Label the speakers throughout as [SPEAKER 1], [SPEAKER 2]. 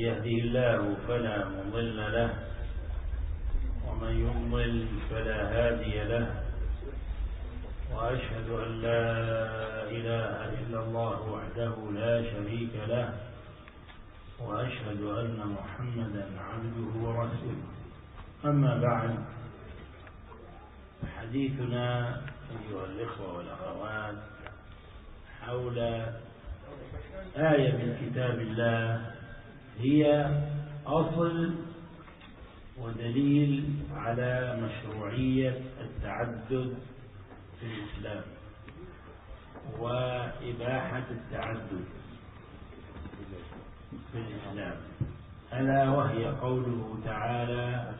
[SPEAKER 1] يهده الله فلا مضل له ومن يضلل فلا هادي له، وأشهد أن لا إله إلا الله وحده لا شريك له، وأشهد أن محمدا عبده ورسوله. أما بعد، حديثنا أيها الإخوة والأخوات حول آية من كتاب الله هي أصل ودليل على مشروعية التعدد في الإسلام وإباحة التعدد في الإسلام، ألا وهي قوله تعالى: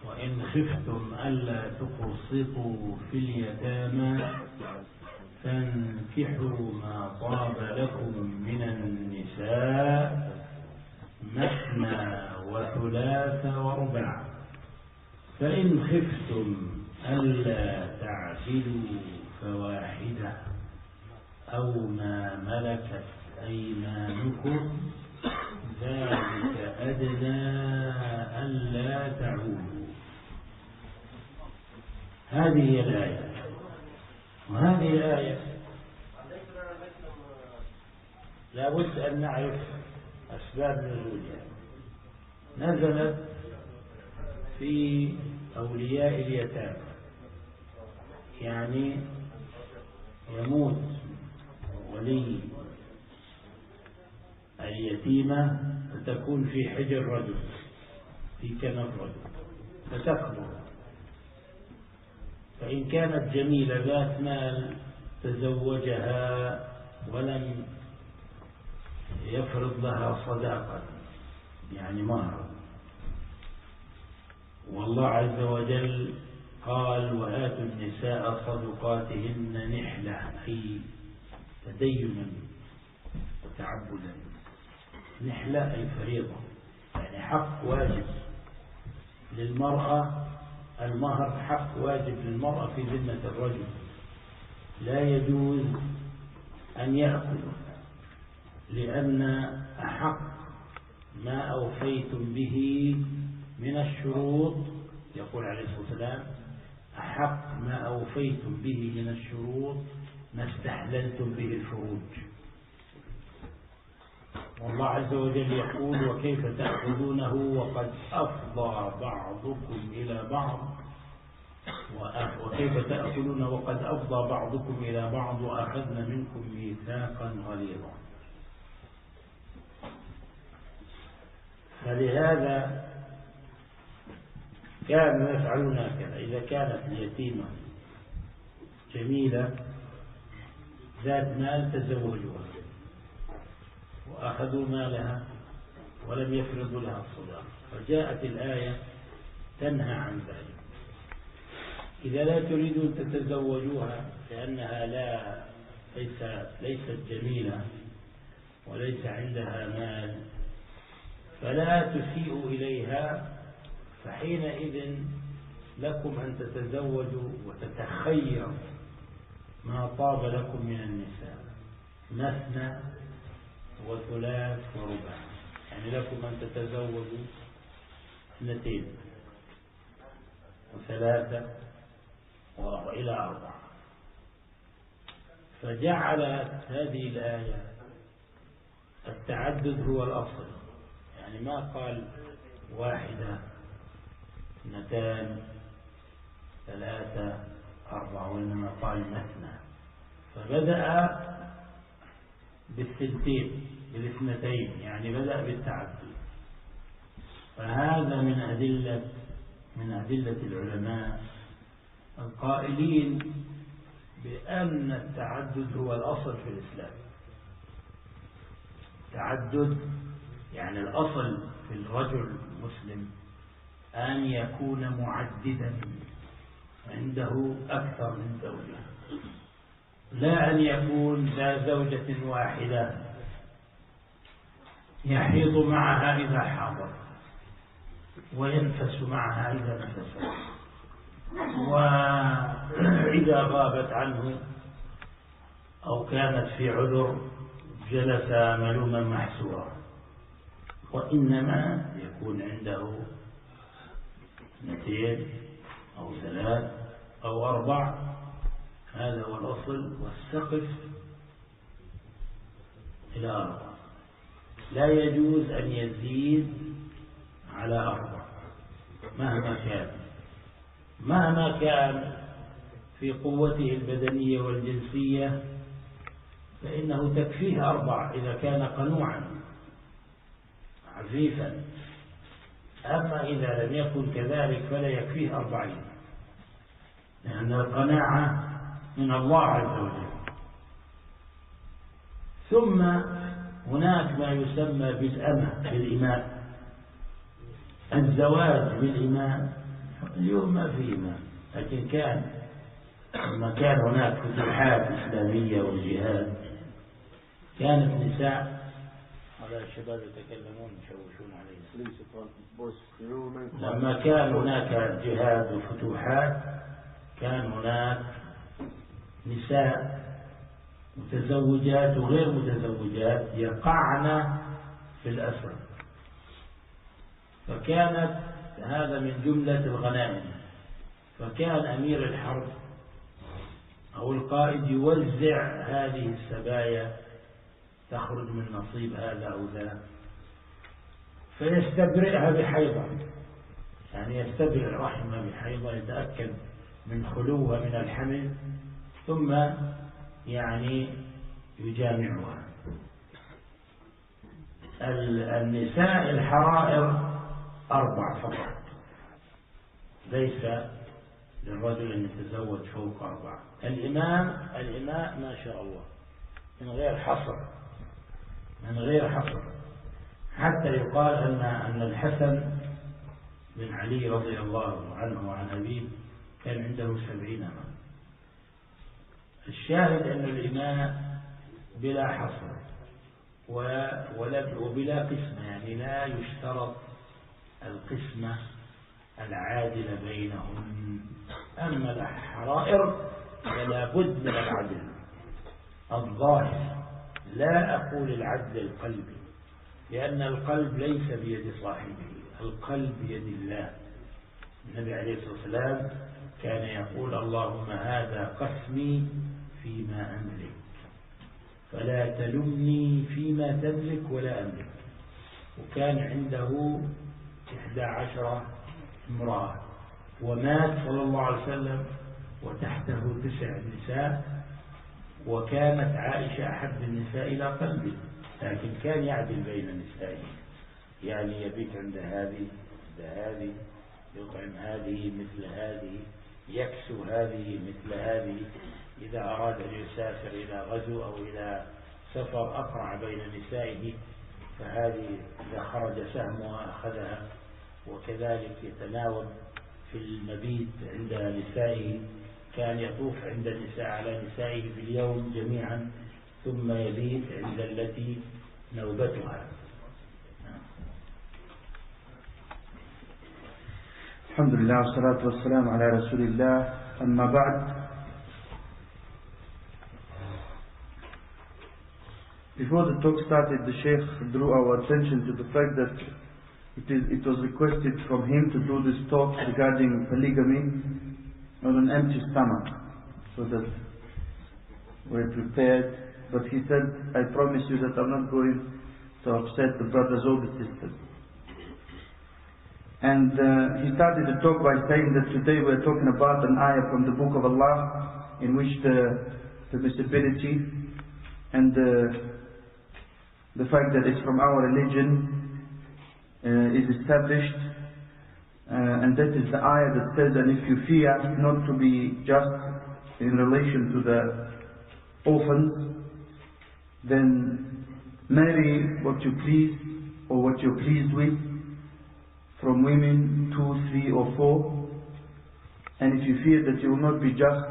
[SPEAKER 1] وإن خفتم ألا تقسطوا في اليتامى فانكحوا ما طاب لكم من النساء مثنى وثلاث ورباع، فإن خفتم ألا تعدلوا فواحدة أو ما ملكت أيمانكم ذلك أدنى ألا تعودوا. هذه هي الآية، وهذه الآية لا بد أن نعرف أسباب نزولها. نزلت في أولياء اليتامى، يعني يموت ولي اليتيمة فتكون في حجر رجل، في كنف رجل، فتكبر، فإن كانت جميلة ذات مال تزوجها ولم يفرض لها صداقة يعني مهر، والله عز وجل قال: وآتوا النساء صدقاتهن نحلة، أي تدينا وتعبدا. نحلة أي فريضة، يعني حق واجب للمرأة. المهر حق واجب للمرأة في ذمة الرجل، لا يجوز أن يأخذ، لأن أحق ما أوفيتم به من الشروط، يقول عليه الصلاة والسلام: أحق ما أوفيتم به من الشروط ما استحللتم به الفروج. والله عز وجل يقول: وكيف تأخذونه وقد أفضى بعضكم إلى بعض، وكيف تأكلون وقد أفضى بعضكم إلى بعض وأخذنا منكم ميثاقا غليظا. فلهذا كانوا يفعلون هكذا: إذا كانت اليتيمة جميلة ذات مال تزوجوها وأخذوا مالها ولم يفرضوا لها الصداق، فجاءت الآية تنهى عن ذلك. إذا لا تريدون تتزوجوها لأنها ليست جميلة وليس عندها مال، فلا تسيئوا إليها، فحينئذ لكم أن تتزوجوا وتتخيروا ما طاب لكم من النساء مثنى وثلاث ورباع، يعني لكم أن تتزوجوا 2 و3 وإلى 4. فجعلت هذه الآية التعدد هو الأصل، يعني ما قال 1 2 3 4، وإنما قال مثنى، فبدأ بالاثنتين، يعني بدأ بالتعدد. فهذا من أدلة العلماء القائلين بأن التعدد هو الأصل في الإسلام. التعدد يعني الأصل في الرجل المسلم أن يكون معددا، عنده أكثر من زوجة، لا أن يكون ذا زوجة واحدة يحيض معها إذا حاضر وينفس معها إذا نفس، وإذا غابت عنه أو كانت في عذر جلس ملوما محسورا. وإنما يكون عنده 2 أو 3 أو 4، هذا هو الأصل، والسقف إلى 4، لا يجوز أن يزيد على 4 مهما كان في قوته البدنية والجنسية، فإنه تكفيه 4 إذا كان قنوعا عفيفا. أما إذا لم يكن كذلك فلا يكفيه 40، لأن القناعة من الله عز وجل. ثم هناك ما يسمى بالإماء، الزواج بالإماء. اليوم ما في إماء، لكن لما كان هناك فتوحات إسلامية والجهاد، كانت نساء، هذا الشباب يتكلمون يشوشون علينا، لما كان هناك جهاد وفتوحات كان هناك نساء متزوجات وغير متزوجات يقعن في الأسر، فكانت هذا من جملة الغنائم. فكان أمير الحرب أو القائد يوزع هذه السبايا تخرج من نصيب هذا أو ذا، فيستبرئها بحيضة، يعني يستبرئ رحمه بحيضة، يتأكد من خلوها من الحمل، ثم يعني يجامعها. النساء الحرائر 4 فقط، ليس للرجل أن يتزوج فوق 4. الإماء ما شاء الله من غير حصر، حتى يقال أن الحسن بن علي رضي الله عنه وعن أبيه كان عنده 70 أمة. الشاهد أن الإماء بلا حصر وبلا قسمة، يعني لا يشترط القسمة العادلة بينهم. أما الحرائر فلا بد من العدل الظاهر، لا أقول العدل القلبي، لأن القلب ليس بيد صاحبه، القلب بيد الله. النبي عليه الصلاة والسلام كان يقول: اللهم هذا قسمي فيما أملك، فلا تلمني فيما تملك ولا أملك. وكان عنده 11 امرأة، ومات صلى الله عليه وسلم وتحته 9 نساء، وكانت عائشة أحب النساء إلى قلبه، لكن كان يعدل بين نسائه، يعني يبيت عند هذه يطعم هذه مثل هذه، يكسو هذه مثل هذه. إذا أراد أن يسافر إلى غزو أو إلى سفر أقرع بين نسائه، فهذه إذا خرج سهمها أخذها، وكذلك يتناوب في المبيت عند نسائه، كان يطوف عند النساء على نسائه في اليوم جميعا، ثم يبيت عند التي نوبتها.
[SPEAKER 2] الحمد لله والصلاة والسلام على رسول الله. أما بعد, before the talk started, the Sheikh drew our attention to the fact that it was requested from him to do this talk regarding polygamy on an empty stomach, so that we're prepared. But he said, I promise you that I'm not going to upset the brothers or the sisters. And he started the talk by saying that today we're talking about an ayah from the Book of Allah, in which the permissibility and the fact that it's from our religion is established, and that is the ayah that says, and if you fear not to be just in relation to the orphans, then marry what you please or what you're pleased with from women 2, 3 or 4, and if you fear that you will not be just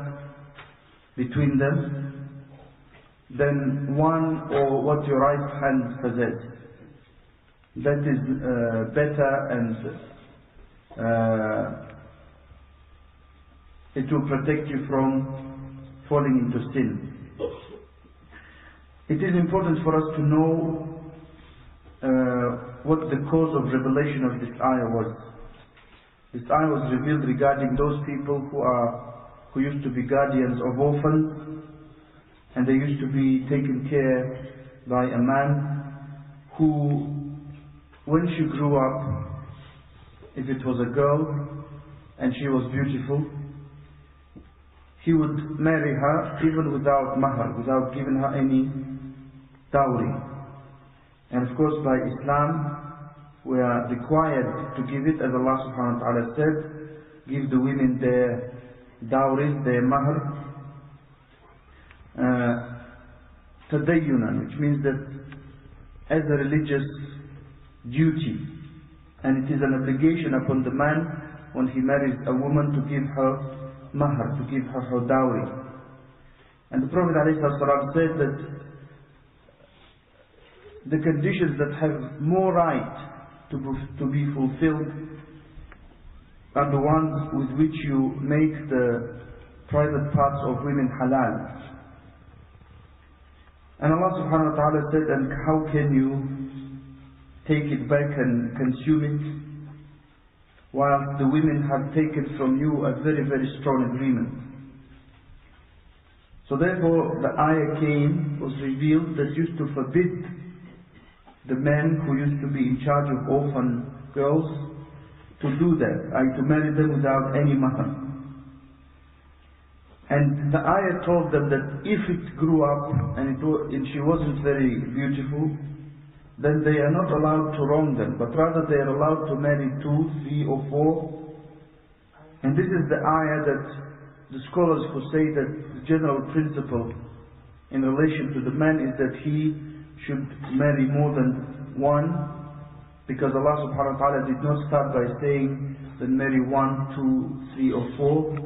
[SPEAKER 2] between them, then one or what your right hand possesses. That is better, and it will protect you from falling into sin. It is important for us to know what the cause of revelation of this ayah was. This ayah was revealed regarding those people who used to be guardians of orphans, and they used to be taken care by a man who, when she grew up, if it was a girl and she was beautiful, he would marry her even without mahar, without giving her any dowry. And of course by Islam we are required to give it, as Allah subhanahu wa ta'ala said, give the women their dowries, their mahar, tadayyunan, which means that as a religious duty, and it is an obligation upon the man when he marries a woman to give her mahar, to give her dowry. And the Prophet ﷺ said that the conditions that have more right to be fulfilled are the ones with which you make the private parts of women halal. And Allah subhanahu wa ta'ala said, and how can you take it back and consume it, while the women have taken from you a very, very strong agreement? So therefore the ayah was revealed that used to forbid the men who used to be in charge of orphan girls to do that, to marry them without any mahar. And the ayah told them that if it grew up and she wasn't very beautiful, then they are not allowed to wrong them, but rather they are allowed to marry 2, 3 or 4. And this is the ayah that the scholars who say that the general principle in relation to the man is that he should marry more than one, because Allah subhanahu wa ta'ala did not start by saying that marry 1, 2, 3 or 4,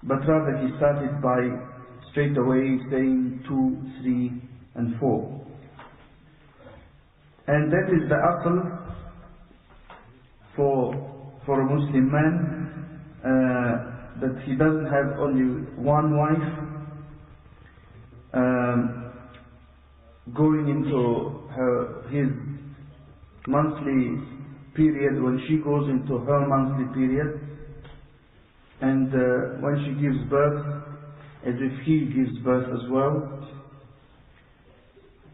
[SPEAKER 2] but rather he started by straight away saying 2, 3 and 4. And that is the asl for a Muslim man, that he doesn't have only one wife. Going into his monthly period, when she goes into her monthly period, and when she gives birth, as if he gives birth as well.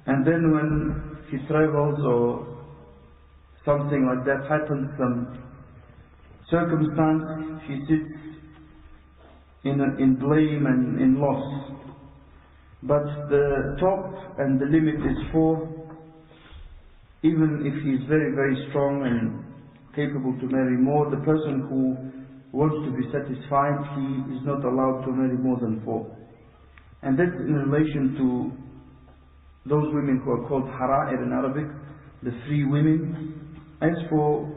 [SPEAKER 2] And then when he travels or something like that happens, some circumstance, he sits in blame and in loss. But the top and the limit is 4. Even if he is very, very strong and capable to marry more, the person who wants to be satisfied, he is not allowed to marry more than 4. And that's in relation to those women who are called hara'ir in Arabic, the free women. As for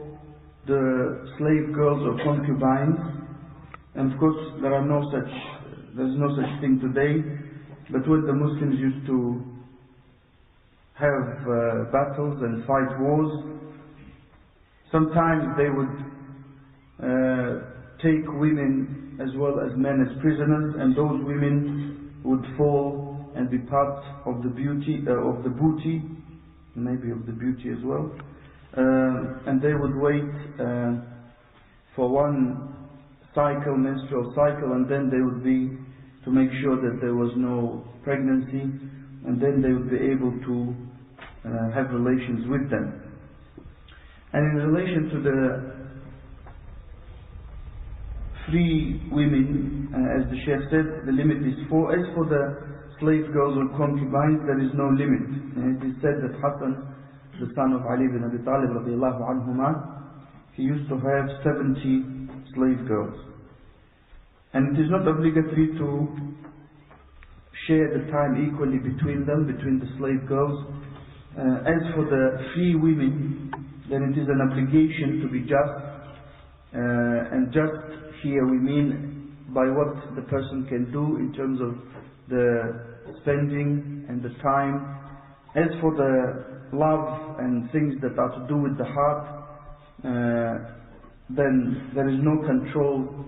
[SPEAKER 2] the slave girls or concubines, and of course there's no such thing today, but when the Muslims used to have battles and fight wars, sometimes they would take women as well as men as prisoners, and those women would fall and be part of the booty, maybe of the beauty as well, and they would wait for one menstrual cycle, and then they would be to make sure that there was no pregnancy, and then they would be able to have relations with them. And in relation to the free women, as the Sheikh said, the limit is 4. As for the slave girls or concubines, there is no limit. And it is said that Hassan, the son of Ali bin Abi Talib radiallahu anhuma, he used to have 70 slave girls. And it is not obligatory to share the time equally between them, between the slave girls. As for the free women, then it is an obligation to be just. And just here we mean by what the person can do in terms of the spending and the time. As for the love and things that are to do with the heart, then there is no control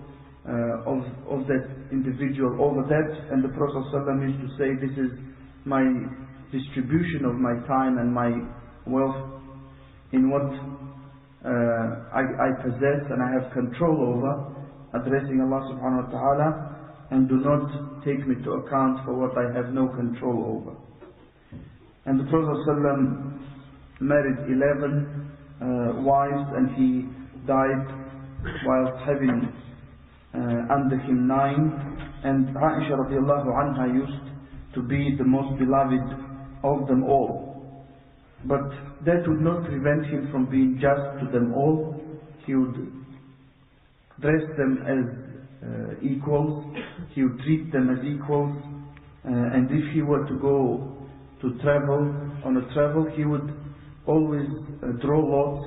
[SPEAKER 2] of that individual over that. And the Prophet ﷺ used to say, this is my distribution of my time and my wealth. in what I possess and I have control over, addressing Allah subhanahu wa ta'ala, and do not take me to account for what I have no control over. And the Prophet ﷺ married 11 wives, and he died whilst having under him 9. And Aisha radiallahu anha used to be the most beloved of them all. But that would not prevent him from being just to them all. He would dress them as equals, he would treat them as equals, and if he were to go to travel, on a travel, he would always draw lots,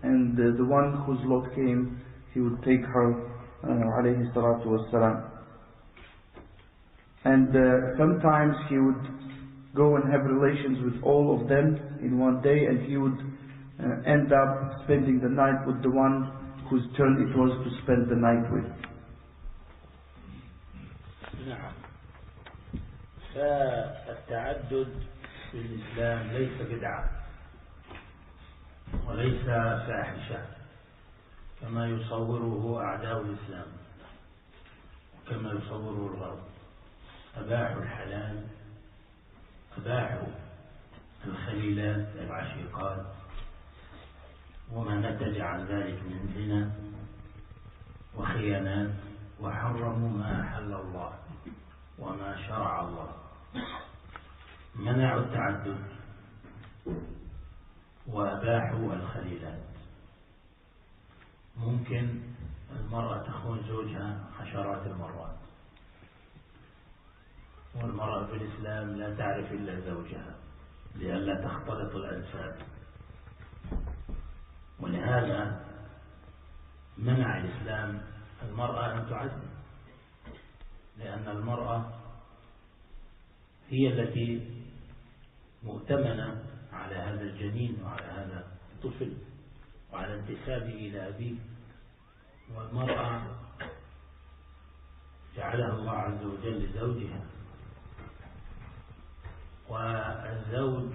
[SPEAKER 2] and the one whose lot came, he would take her, alayhi salatu wassalam. And sometimes he would go and have relations with all of them in one day, and he would end up spending the night with the one whose turn it was to spend the night with.
[SPEAKER 1] نعم. فالتعدد في الإسلام ليس بدعة وليس فاحشة كما يصوره أعداء الإسلام وكما يصوره الغرب. أباحوا الحلال، أباحوا الخليلات العشيقات وما نتج عن ذلك من زنا وخيانات، وحرموا ما أحل الله وما شرع الله. منعوا التعدد وأباحوا الخليلات. ممكن المرأة تخون زوجها عشرات المرات، والمرأة في الإسلام لا تعرف إلا زوجها لئلا تختلط الأنساب. ولهذا منع الإسلام المرأة أن تعدد، لأن المرأة هي التي مؤتمنة على هذا الجنين وعلى هذا الطفل وعلى انتسابه إلى أبيه. والمرأة جعلها الله عز وجل لزوجها، والزوج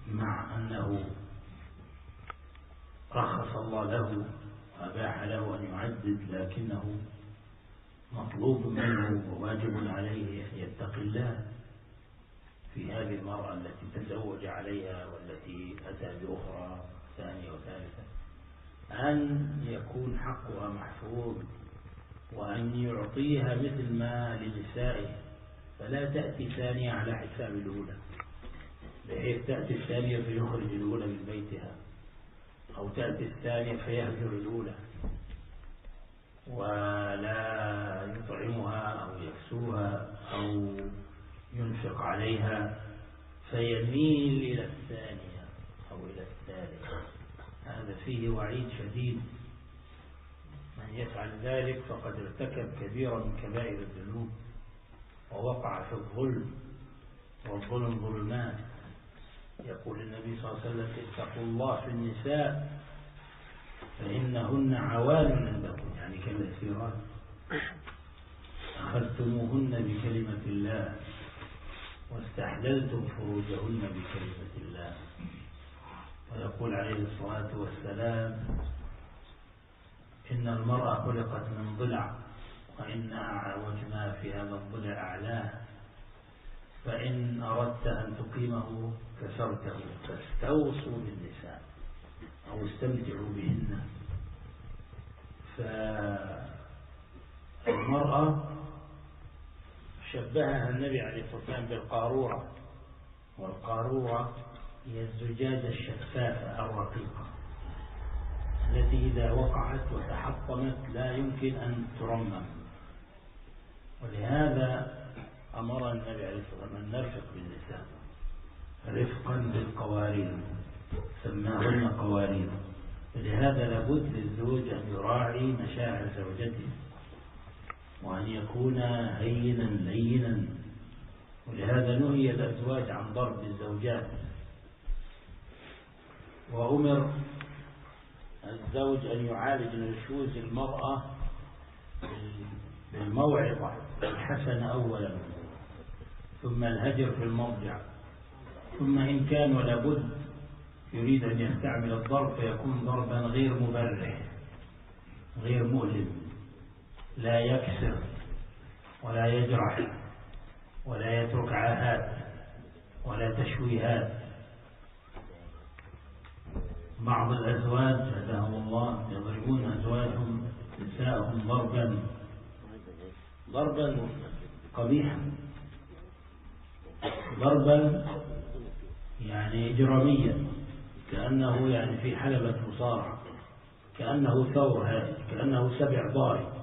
[SPEAKER 1] مع أنه رخص الله له وأباح له أن يعدد، لكنه مطلوب منه وواجب عليه أن يتقي الله في هذه المرأة التي تزوج عليها والتي أتى بأخرى ثانية وثالثة، أن يكون حقها محفوظ وأن يعطيها مثل ما لنسائه، فلا تأتي ثانية على حساب الأولى بحيث تأتي الثانية فيخرج الأولى من بيتها، أو تأتي الثانية فيهجر الأولى ولا يطعمها أو يكسوها أو ينفق عليها فيميل إلى الثانية أو إلى الثالثة. هذا فيه وعيد شديد. من يفعل ذلك فقد ارتكب كبيرا من كبائر الذنوب ووقع في الظلم، والظلم ظلمات. يقول النبي صلى الله عليه وسلم: اتقوا الله في النساء فإنهن عوان عندكم، يعني كالأسيرات، أخذتموهن بكلمة الله واستحللتم فروجهن بكلمة الله. ويقول عليه الصلاة والسلام: إن المرأة خلقت من ضلع، وإن أعوج ما في هذا الضلع أعلاه، فإن أردت أن تقيمه كسرته، فاستوصوا بالنساء أو استمتعوا بهن. فالمرأة شبهها النبي عليه الصلاة والسلام بالقارورة، والقارورة هي الزجاجة الشفافة الرقيقة التي إذا وقعت وتحطمت لا يمكن أن ترمم. ولهذا أمر النبي عليه الصلاة والسلام أن نرفق بالنساء رفقا بالقوارير، سماهن قوارير. ولهذا لابد للزوج أن يراعي مشاعر زوجته وأن يكون هينا لينا. ولهذا نهي الأزواج عن ضرب الزوجات، وأمر الزوج أن يعالج نشوز المرأة بالموعظة الحسنة أولا، ثم الهجر في المضجع، ثم إن كان ولا بد يريد أن يستعمل الضرب فيكون ضربا غير مبرح غير مؤلم، لا يكسر ولا يجرح ولا يترك عاهات ولا تشويهات. بعض الأزواج هداهم الله يضربون أزواجهم نساءهم ضربا قبيحا، ضربا يعني إجراميا، كأنه يعني في حلبة مصارعة، كأنه ثور هائل، كأنه سبع ضارب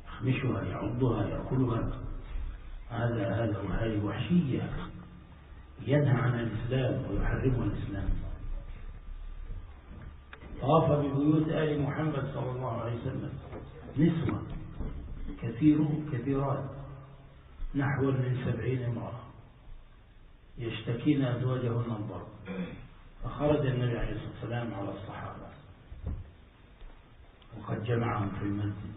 [SPEAKER 1] يخمشها يعضها يأكلها. هذه وحشية ينهى عن الإسلام ويحرمها الإسلام. طاف ببيوت آل محمد صلى الله عليه وسلم نسوة كثيرات نحو من 70 امرأة يشتكين أزواجهن الضرب، فخرج النبي عليه الصلاة والسلام على الصحابة وقد جمعهم في المسجد،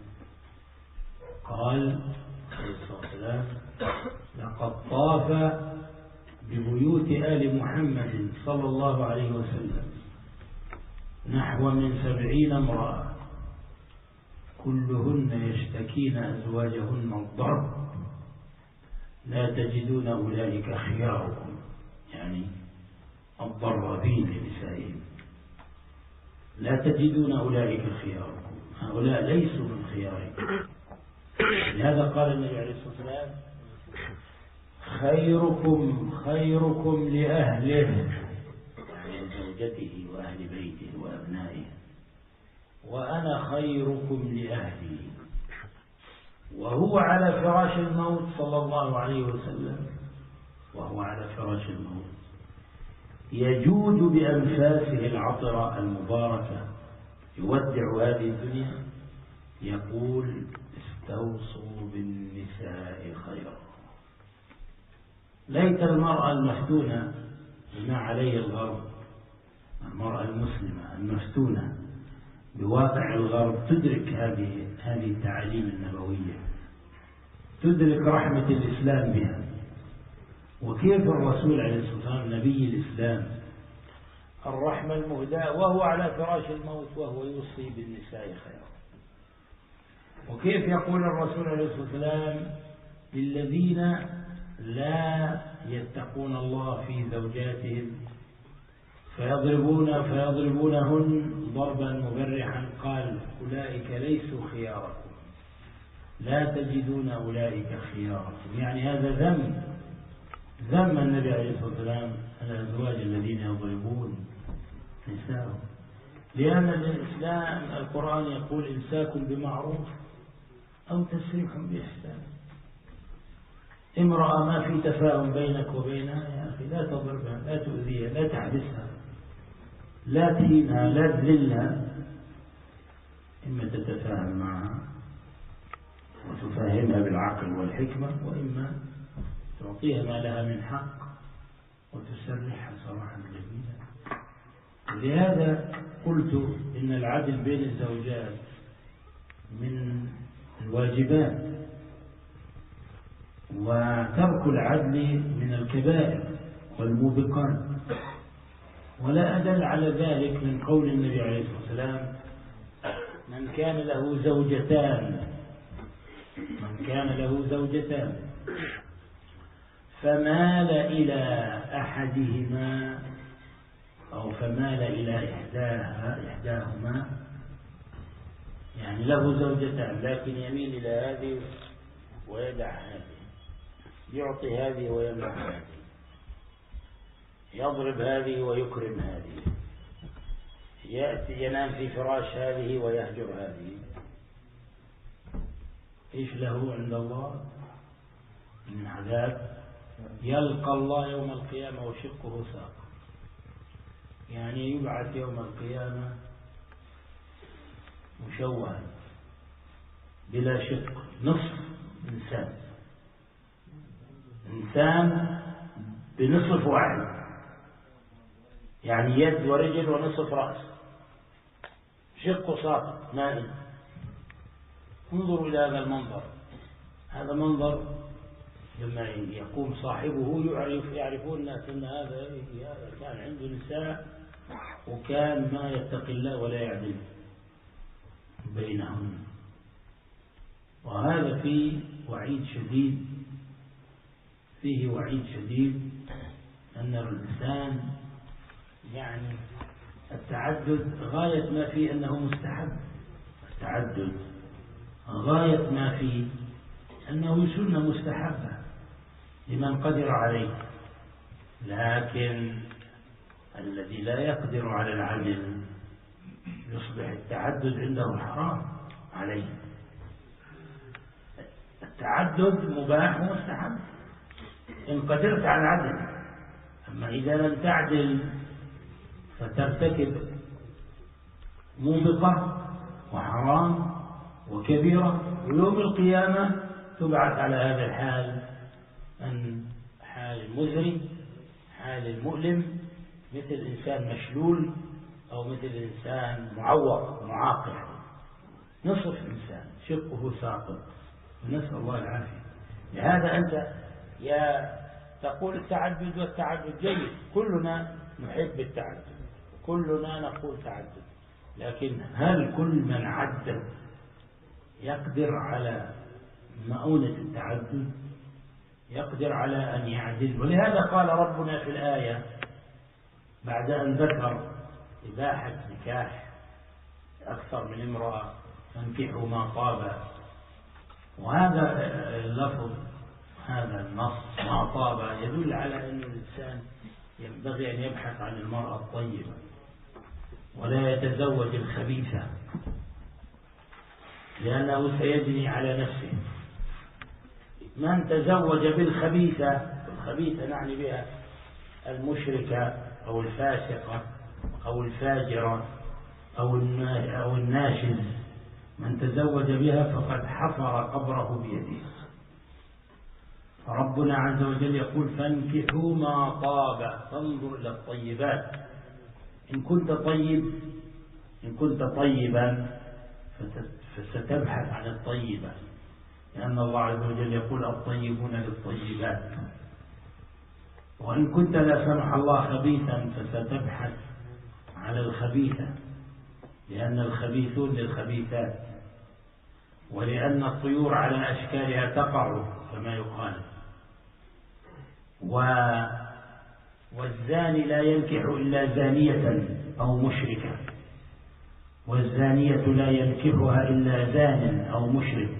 [SPEAKER 1] قال عليه الصلاة والسلام: لقد طاف ببيوت آل محمد صلى الله عليه وسلم نحو من 70 امرأة كلهن يشتكين أزواجهن الضرب، لا تجدون أولئك خياركم، يعني الضرابين لنسائهم، لا تجدون أولئك خياركم، هؤلاء ليسوا من خياركم. لهذا قال النبي عليه الصلاة والسلام: خيركم لأهله، يعني زوجته وأهل بيته وأبنائه، وأنا خيركم لأهلي. وهو على فراش الموت صلى الله عليه وسلم، وهو على فراش الموت يجود بأنفاسه العطرة المباركة يودع هذه الدنيا، يقول: استوصوا بالنساء خيرا. ليت المرأة المفتونة بما عليه الغرب، المرأة المسلمة المفتونة بواقع الغرب تدرك هذه التعاليم النبوية، تدرك رحمة الإسلام بها، وكيف الرسول عليه الصلاة والسلام نبي الإسلام الرحمة المهداة وهو على فراش الموت وهو يوصي بالنساء خيرا. وكيف يقول الرسول عليه الصلاة والسلام للذين لا يتقون الله في زوجاتهم فيضربونهن ضربا مبرحا، قال: أولئك ليسوا خياركم، لا تجدون أولئك خياركم. يعني هذا ذم النبي عليه الصلاة والسلام الأزواج الذين يضربون نساءهم، لأن الإسلام القرآن يقول: إمساك بمعروف أو تسريح بإحسان. امرأة ما في تفاهم بينك وبينها، يا أخي لا تضربها، لا تؤذيها، لا تحبسها، لا تهينها، لا تذلها، إما تتفاهم معها وتفهمها بالعقل والحكمة، وإما تعطيها ما لها من حق وتسرحها صراحة جميلة. لهذا قلت إن العدل بين الزوجات من الواجبات، وترك العدل من الكبائر والموبقات. ولا أدل على ذلك من قول النبي عليه الصلاة والسلام: من كان له زوجتان فمال إلى أحدهما أو فمال إلى إحداهما، يعني له زوجتان لكن يميل إلى هذه ويدع هذه، يعطي هذه ويمنع هذه، يضرب هذه ويكرم هذه، يأتي ينام في فراش هذه ويهجر هذه، إيش له عند الله من عذاب؟ يلقى الله يوم القيامة وشقه ساق، يعني يبعث يوم القيامة مشوها بلا شق، نصف إنسان بنصف واحد، يعني يد ورجل ونصف رأس، شق ساق مائل. انظروا إلى هذا المنظر، هذا منظر لما يقوم صاحبه يعرفون الناس أن هذا كان عنده نساء وكان ما يتقي الله ولا يعدل بينهم. وهذا فيه وعيد شديد أن الإنسان يعني التعدد غاية ما فيه أنه مستحب، التعدد غاية ما فيه أنه سنة مستحبة لمن قدر عليه، لكن الذي لا يقدر على العدل يصبح التعدد عنده حرام عليه. التعدد مباح ومستحب إن قدرت على العدل، أما إذا لم تعدل فترتكب موبقة وحرام وكبيرة، ويوم القيامة تبعث على هذا الحال، أن حال المزري، حال المؤلم، مثل إنسان مشلول أو مثل إنسان معوق معاقع، نصف إنسان شقه ساقط، نسأل الله العافية. لهذا أنت يا تقول التعدد، والتعدد جيد، كلنا نحب التعدد، كلنا نقول تعدد، لكن هل كل من عدد يقدر على مؤونة التعدد؟ يقدر على أن يعدل؟ ولهذا قال ربنا في الآية بعد أن ذكر إباحة نكاح أكثر من امرأة، فانكحوا ما طاب، وهذا اللفظ هذا النص ما طاب يدل على أن الإنسان ينبغي أن يبحث عن المرأة الطيبة ولا يتزوج الخبيثة، لأنه سيجني على نفسه. من تزوج بالخبيثة، والخبيثة نعني بها المشركة أو الفاسقة أو الفاجرة أو الناشز، من تزوج بها فقد حفر قبره بيده. فربنا عز وجل يقول فانكحوا ما طاب، فانظر إلى الطيبات. إن كنت طيبا فستبحث عن الطيبة، لأن الله عز وجل يقول الطيبون للطيبات. وإن كنت لا سمح الله خبيثا فستبحث على الخبيثة، لأن الخبيثون للخبيثات، ولأن الطيور على أشكالها تقع كما يقال. والزاني لا ينكح إلا زانية أو مشركة، والزانية لا ينكحها إلا زان أو مشرك،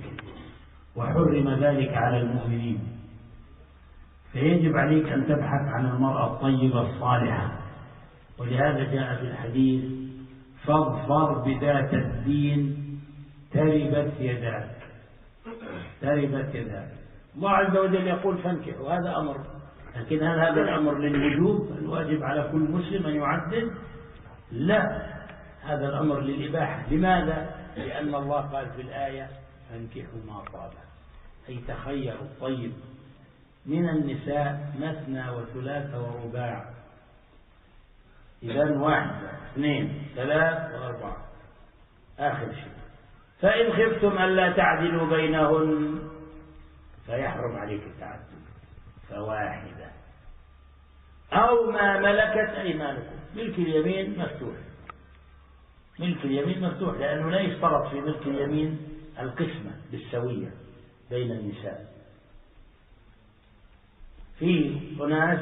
[SPEAKER 1] وحرم ذلك على المؤمنين. فيجب عليك أن تبحث عن المرأة الطيبة الصالحة، ولهذا جاء في الحديث فاظفر بذات الدين تربت يداك. الله عز وجل يقول فانكحوا، هذا أمر، لكن هل هذا الأمر للوجوب؟ الواجب على كل مسلم أن يعدد؟ لا، هذا الأمر للإباحة. لماذا؟ لأن الله قال في الآية فانكحوا ما طاب، أي تخيروا الطيب من النساء مثنى وثلاث ورباع. إذن 1 2 3 و4 آخر شيء. فإن خفتم ألا تعدلوا بينهن فيحرم عليك التعدد، فواحدة أو ما ملكت أيمانكم. ملك اليمين مفتوح، لأنه لا يشترط في ملك اليمين القسمة بالسوية بين النساء. في أناس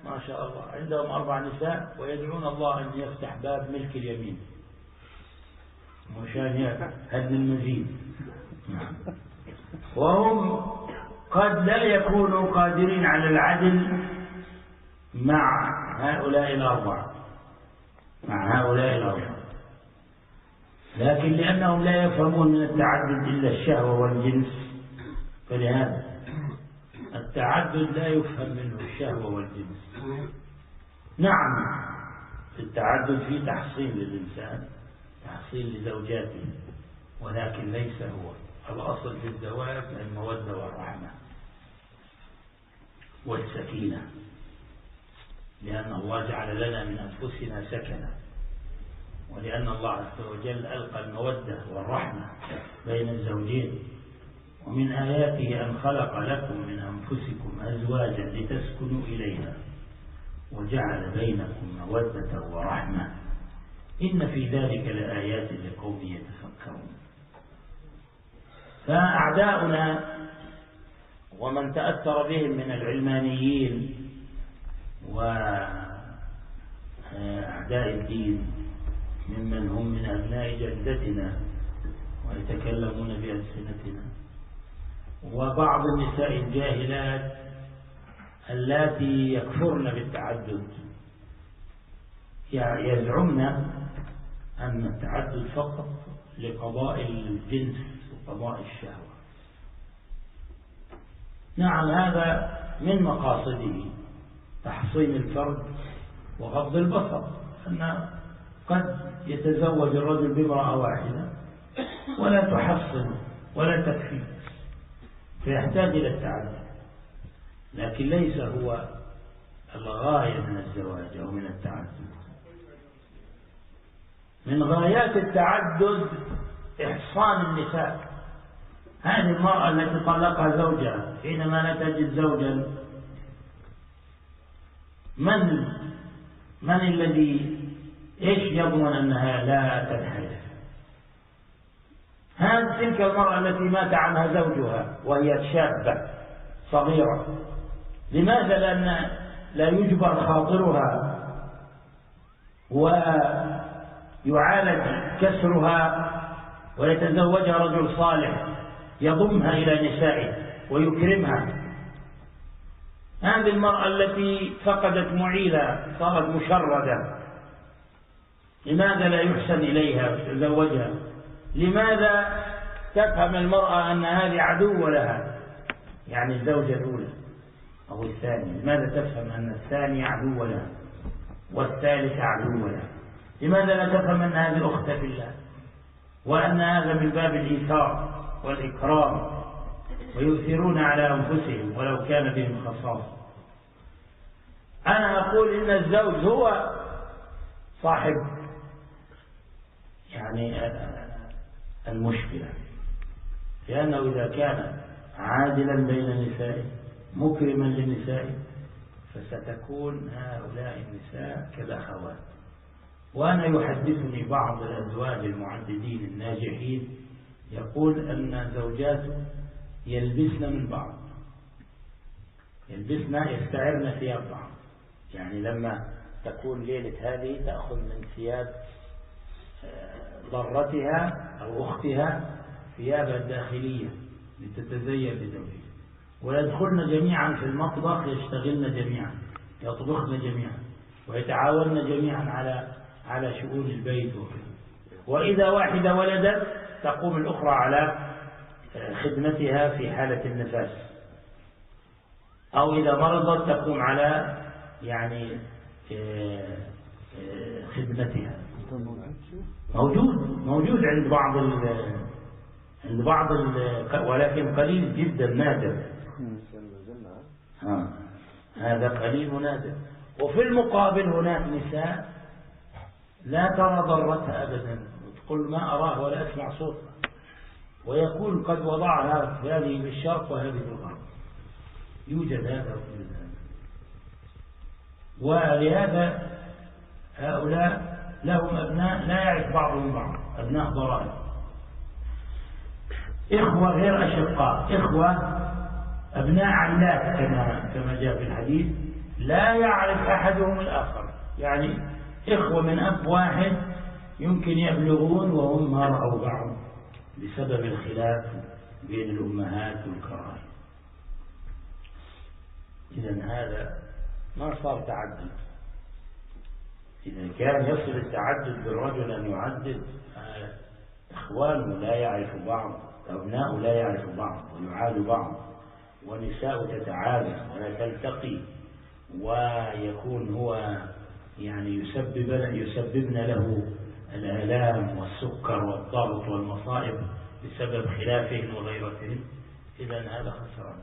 [SPEAKER 1] ما شاء الله عندهم 4 نساء ويدعون الله أن يفتح باب ملك اليمين مشان هدم المزيد، وهم قد لا يكونوا قادرين على العدل مع هؤلاء الأربعة، لكن لأنهم لا يفهمون من التعدد إلا الشهوة والجنس، فلهذا التعدد لا يفهم منه الشهوة والجنس. نعم، في التعدد في تحصيل للإنسان، تحصيل لزوجاته، ولكن ليس هو الأصل في الزواج المودة والرحمة والسكينة، لأن الله جعل لنا من أنفسنا سكنة، ولأن الله عز وجل ألقى المودة والرحمة بين الزوجين. ومن آياته أن خلق لكم من أنفسكم أزواجا لتسكنوا إليها وجعل بينكم مودة ورحمة إن في ذلك لآيات لقوم يتفكرون. فأعداؤنا ومن تأثر بهم من العلمانيين وأعداء الدين ممن هم من أبناء جلدتنا ويتكلمون بألسنتنا، وبعض النساء الجاهلات اللاتي يكفرن بالتعدد يزعمن أن التعدد فقط لقضاء الجنس وقضاء الشهوة. نعم، هذا من مقاصده تحصين الفرد وغض البصر، أن قد يتزوج الرجل بامرأة واحدة ولا تحصن ولا تكفي فيحتاج إلى التعدد، لكن ليس هو الغاية من الزواج أو من التعدد. من غايات التعدد إحصان النساء. هذه المرأة التي طلقها زوجها حينما لا تجد زوجا، من الذي يضمن أنها لا تنحرف؟ هذه تلك المرأة التي مات عنها زوجها وهي شابة صغيرة. لماذا؟ لأن لا يجبر خاطرها ويعالج كسرها ويتزوجها رجل صالح يضمها إلى نسائه ويكرمها. هذه المرأة التي فقدت معيلة صارت مشردة، لماذا لا يحسن إليها ويتزوجها؟ لماذا تفهم المرأة أن هذه عدو لها، يعني الزوجة الأولى أو الثانية؟ لماذا تفهم أن الثانية عدو لها والثالثة عدو لها؟ لماذا لا تفهم أن هذه أخت في الله، وأن هذا من باب الإيثار والإكرام، ويؤثرون على أنفسهم ولو كان بهم خصاصة؟ أنا أقول إن الزوج هو صاحب يعني المشكلة، لأنه إذا كان عادلا بين نسائه مكرما للنساء فستكون هؤلاء النساء كالأخوات. وأنا يحدثني بعض الأزواج المعددين الناجحين يقول أن زوجاته يلبسن من بعض، يستعرن ثياب بعض، يعني لما تكون ليلة هذه تأخذ من ثياب ضرتها أو أختها ثيابها الداخلية لتتزين لزوجها، ويدخلن جميعا في المطبخ، يشتغلن جميعا، يطبخن جميعا، ويتعاونن جميعا على شؤون البيت وكذا. وإذا واحدة ولدت تقوم الأخرى على خدمتها في حالة النفاس، أو إذا مرضت تقوم على يعني خدمتها. موجود عند بعض ولكن قليل جدا نادر. هذا قليل ونادر. وفي المقابل هناك نساء لا ترى ضرتها أبدا، وتقول ما أراه ولا أسمع صوتها، ويكون قد وضعها هذه بالشرق وهذه بالغرب. يوجد هذا ويوجد هذا. ولهذا هؤلاء لهم أبناء لا يعرف بعضهم بعض، أبناء ضرائب، إخوة غير أشقاء، إخوة أبناء علات كما جاء في الحديث، لا يعرف أحدهم الآخر، يعني إخوة من أب واحد يمكن يبلغون وهم ما رأوا بعض بسبب الخلاف بين الأمهات والكراهية. إذن هذا ما صار تعدد. إذا كان يصل التعدد بالرجل أن يعدد، إخوانه لا يعرف بعض، أبناءه لا يعرف بعض ويعاد بعض، ونساء تتعالى ولا تلتقي، ويكون هو يعني يسببن له الآلام والسكر والضغط والمصائب بسبب خلافهم وغيرتهم. إذن هذا خسران.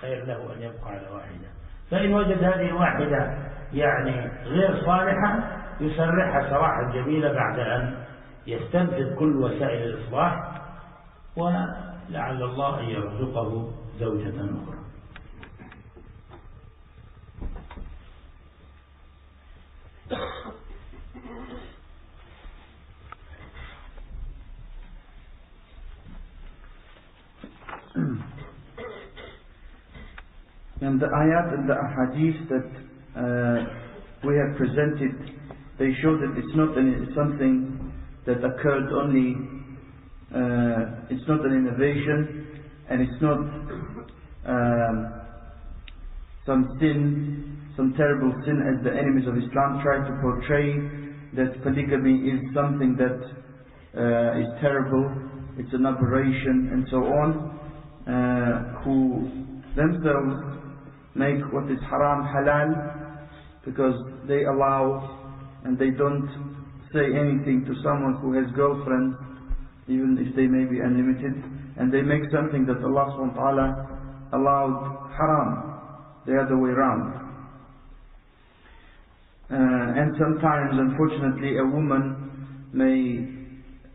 [SPEAKER 1] خير له أن يبقى على واحدة، فإن وجد هذه الواحدة يعني غير صالحة يسرحها سراحا جميلة بعد أن يستنفذ كل وسائل الإصلاح، ولعل الله أن يرزقه زوجة أخرى.
[SPEAKER 2] And the ayat and the ahadith that we have presented, they show that it's not something that occurred only, it's not an innovation, and it's not some sin, some terrible sin as the enemies of Islam try to portray, that polygamy is something that is terrible, it's an aberration and so on, who themselves make what is haram halal, because they allow and they don't say anything to someone who has girlfriends, even if they may be unlimited, and they make something that Allah subhanahu wa ta'ala allowed haram, the other way around. And sometimes, unfortunately, a woman may,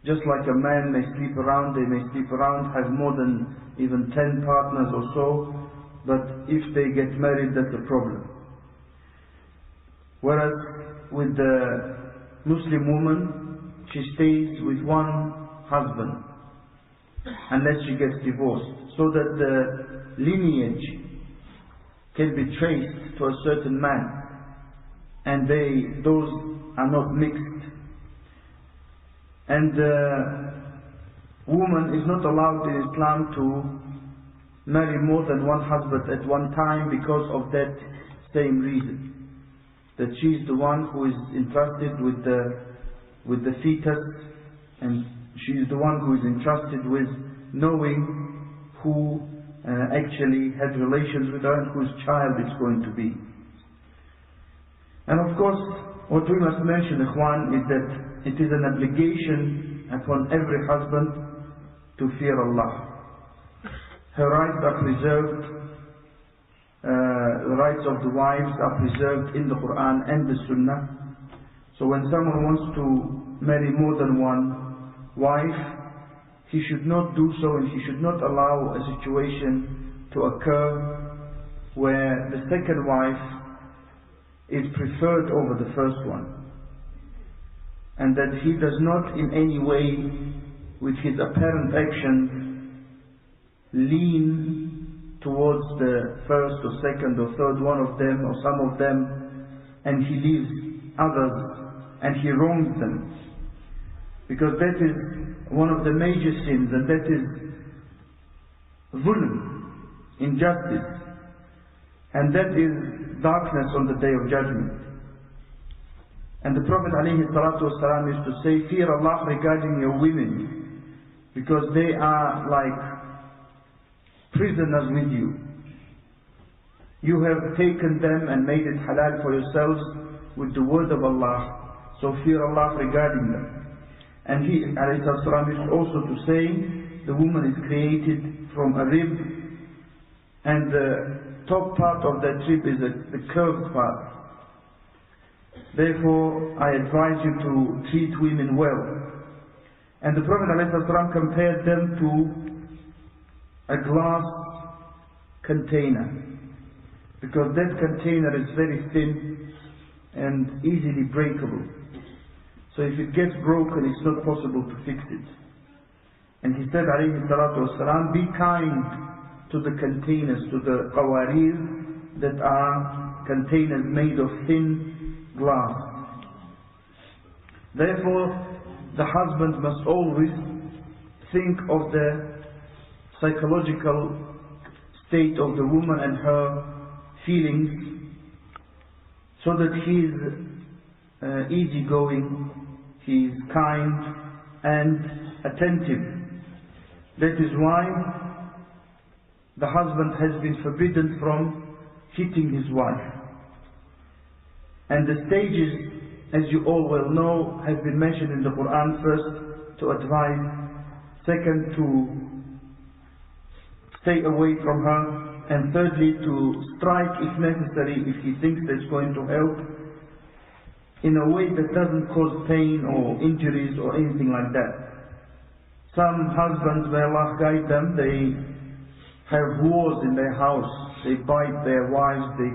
[SPEAKER 2] just like a man may sleep around, they may sleep around, have more than even 10 partners or so, but if they get married, that's a problem. Whereas with the Muslim woman, she stays with one husband unless she gets divorced, so that the lineage can be traced to a certain man, and those are not mixed. And the woman is not allowed in Islam to marry more than one husband at one time, because of that same reason, that she is the one who is entrusted with the fetus, and she is the one who is entrusted with knowing who actually had relations with her and whose child it's going to be. And of course, what we must mention, Ikhwan, is that it is an obligation upon every husband to fear Allah. Her rights are preserved, the rights of the wives are preserved in the Quran and the Sunnah. So when someone wants to marry more than one wife, he should not do so, and he should not allow a situation to occur where the second wife is preferred over the first one, and that he does not in any way, with his apparent actions, lean towards the first or second or third one of them or some of them, and he leaves others and he wrongs them, because that is one of the major sins, and that is zulm, injustice, and that is darkness on the day of judgment. And the Prophet ﷺ used to say, fear Allah regarding your women, because they are like prisoners with you. You have taken them and made it halal for yourselves with the word of Allah, so fear Allah regarding them. And he ﷺ used also to say, the woman is created from a rib, and the top part of that rib is the curved part. Therefore, I advise you to treat women well. And the Prophet ﷺ compared them to a glass container, because that container is very thin and easily breakable. So if it gets broken, it's not possible to fix it. And he said, ﷺ, be kind to the containers, to the qawarir, that are containers made of thin glass. Therefore, the husband must always think of the psychological state of the woman and her feelings, so that he is easygoing, he is kind and attentive. That is why the husband has been forbidden from hitting his wife. And the stages, as you all well know, have been mentioned in the Quran. First, to advise; second, to stay away from her; and thirdly, to strike if necessary, if he thinks that's going to help, in a way that doesn't cause pain or injuries or anything like that. Some husbands, may Allah guide them, they have wars in their house. They bite their wives, they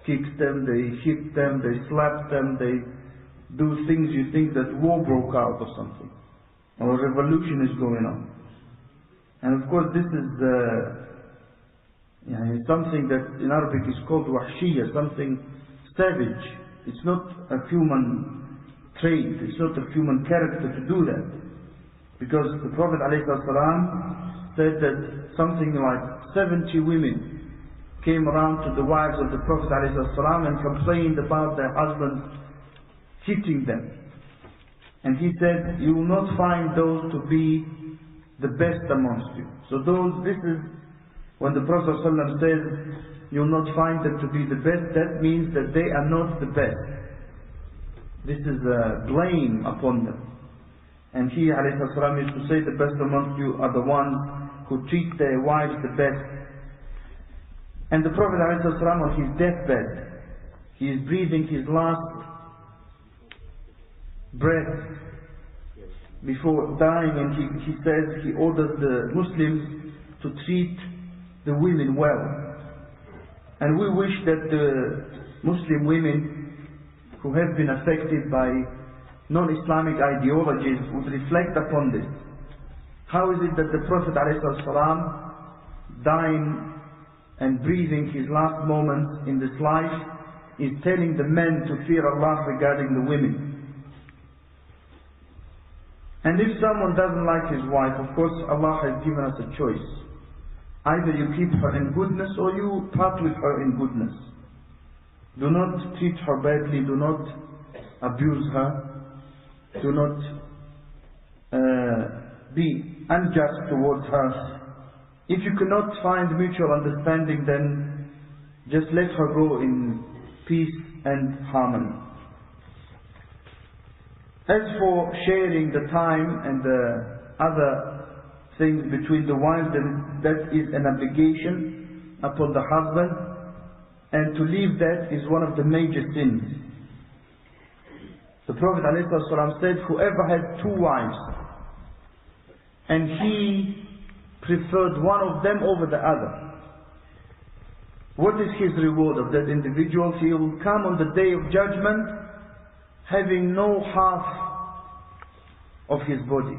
[SPEAKER 2] kick them, they hit them, they slap them, they do things you think that war broke out or something, or a revolution is going on. And of course this is something that in Arabic is called wahshiyya, something savage. It's not a human trait, it's not a human character to do that. Because the Prophet ﷺ said that something like 70 women came around to the wives of the Prophet ﷺ and complained about their husbands hitting them. And he said, you will not find those to be the best amongst you. So this is when the Prophet ﷺ says, you will not find them to be the best, that means that they are not the best. This is a blame upon them. And he ﷺ used to say, the best amongst you are the ones who treat their wives the best. And the Prophet ﷺ on his deathbed, he is breathing his last breath before dying, and he says, he orders the Muslims to treat the women well. And we wish that the Muslim women who have been affected by non-Islamic ideologies would reflect upon this. How is it that the Prophet ﷺ, dying and breathing his last moments in this life, is telling the men to fear Allah regarding the women? And if someone doesn't like his wife, of course Allah has given us a choice. Either you keep her in goodness or you part with her in goodness. Do not treat her badly, do not abuse her, do not be unjust towards her. If you cannot find mutual understanding, then just let her go in peace and harmony. As for sharing the time and the other things between the wives, then that is an obligation upon the husband, and to leave that is one of the major sins. The Prophet ﷺ said, whoever had 2 wives and he preferred one of them over the other, what is his reward of that individual? He will come on the day of judgment having no half of his body.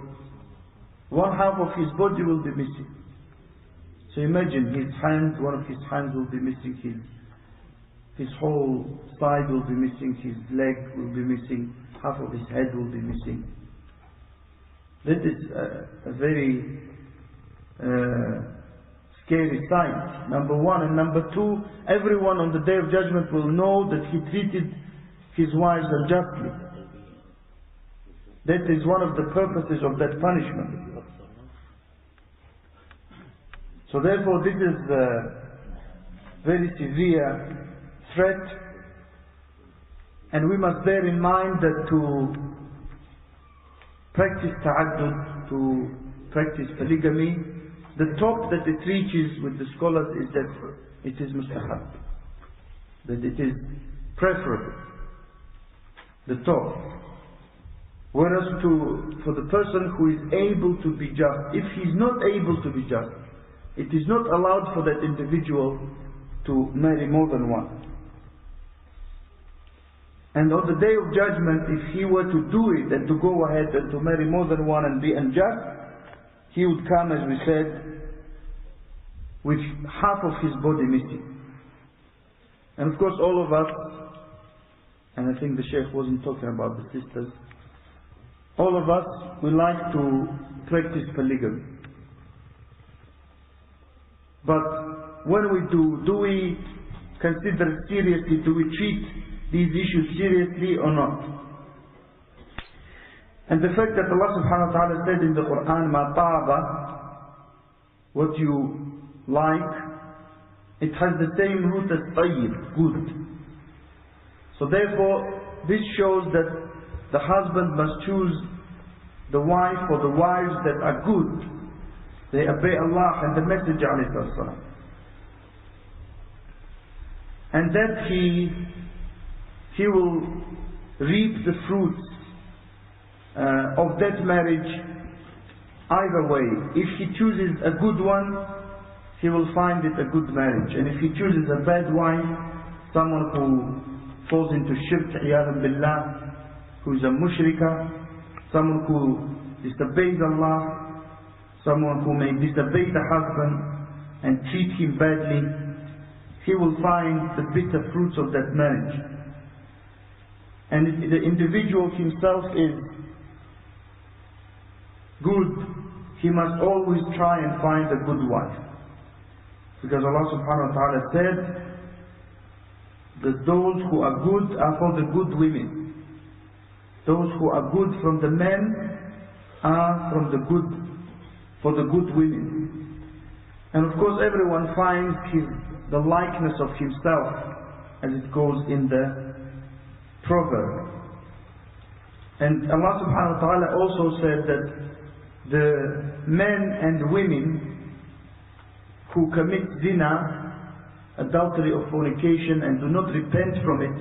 [SPEAKER 2] One half of his body will be missing. So imagine his hand, one of his hands will be missing, his whole side will be missing, his leg will be missing, half of his head will be missing. That is a very scary sight, number one. And number two, everyone on the day of judgment will know that he treated his wives unjustly. That is one of the purposes of that punishment. So therefore this is a very severe threat, and we must bear in mind that to practice ta'addud, to practice polygamy, the top that it reaches with the scholars is that it is mustahab, that it is preferable, the top. Whereas for the person who is able to be just, if he is not able to be just, it is not allowed for that individual to marry more than one. And on the day of judgment, if he were to do it and to go ahead and to marry more than one and be unjust, he would come, as we said, with half of his body missing. And of course all of us, and I think the Sheikh wasn't talking about the sisters, all of us, we like to practice polygamy. But when we do we consider it seriously? Do we treat these issues seriously or not? And the fact that Allah subhanahu wa ta'ala said in the Quran, "Ma ta'aba," what you like, it has the same root as tayyib, good. So therefore, this shows that the husband must choose the wife or the wives that are good. They obey Allah and the Messenger alayhi salam. And that he will reap the fruits of that marriage either way. If he chooses a good one, he will find it a good marriage. And if he chooses a bad wife, someone who falls into shirk, iyadhan billah, who is a mushrika, someone who disobeys Allah, someone who may disobey the husband, and treat him badly, he will find the bitter fruits of that marriage. And if the individual himself is good, he must always try and find a good wife. Because Allah subhanahu wa ta'ala said that those who are good are for the good women. Those who are good from the men are for the good women. And of course everyone finds the likeness of himself, as it goes in the proverb. And Allah subhanahu wa ta'ala also said that the men and women who commit zina, adultery or fornication, and do not repent from it,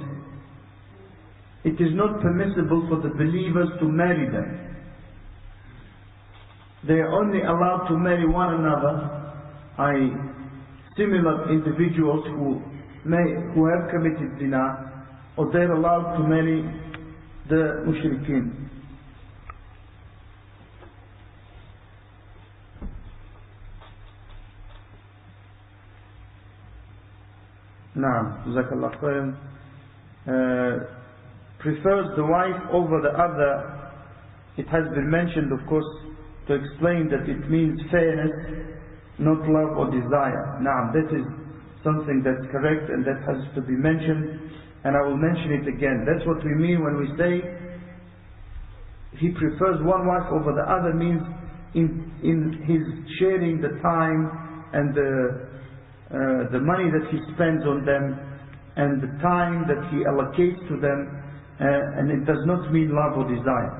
[SPEAKER 2] it is not permissible for the believers to marry them. They are only allowed to marry one another, i.e. similar individuals who have committed zina, or they are allowed to marry the mushrikeen. Naam, Jazakallah khairan. Prefers the wife over the other. It has been mentioned, of course, to explain that it means fairness, not love or desire. Naam, that is something that's correct and that has to be mentioned, and I will mention it again. That's what we mean when we say he prefers one wife over the other, means in his sharing the time and the money that he spends on them and the time that he allocates to them, and it does not mean love or desire.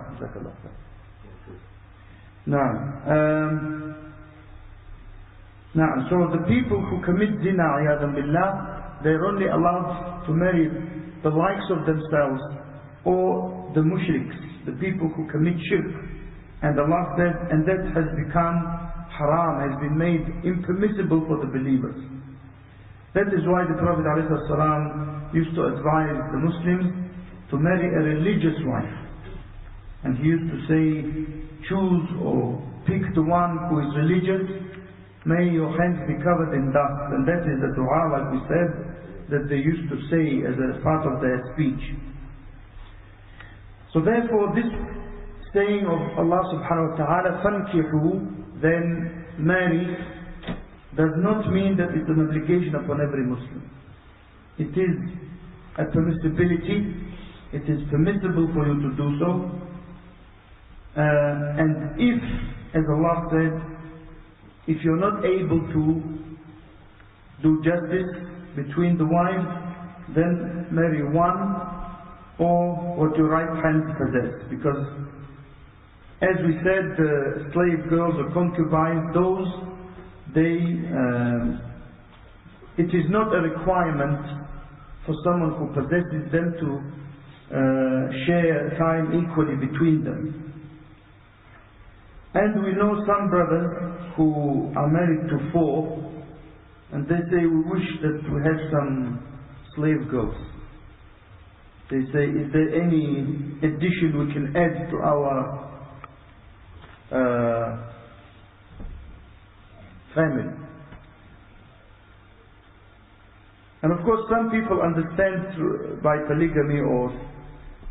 [SPEAKER 2] Now, so the people who commit zina, a'yadhan billah, they're only allowed to marry the likes of themselves or the mushriks, the people who commit shirk. And Allah said, and that has become haram, has been made impermissible for the believers. That is why the Prophet ﷺ used to advise the Muslims to marry a religious wife. And he used to say, choose or pick the one who is religious, may your hands be covered in dust. And that is the dua, like we said, that they used to say as a part of their speech. So therefore this saying of Allah subhanahu wa ta'ala, فَانْكِحُوا, then marry, does not mean that it's an obligation upon every Muslim. It is a permissibility, it is permissible for you to do so. And if, as Allah said, if you're not able to do justice between the wives, then marry one or what your right hand possesses. Because as we said, the slave girls or concubines, those, it is not a requirement for someone who possesses them to share time equally between them. And we know some brothers who are married to 4, and they say, we wish that we had some slave girls. They say, is there any addition we can add to our family? And of course some people understand by polygamy, or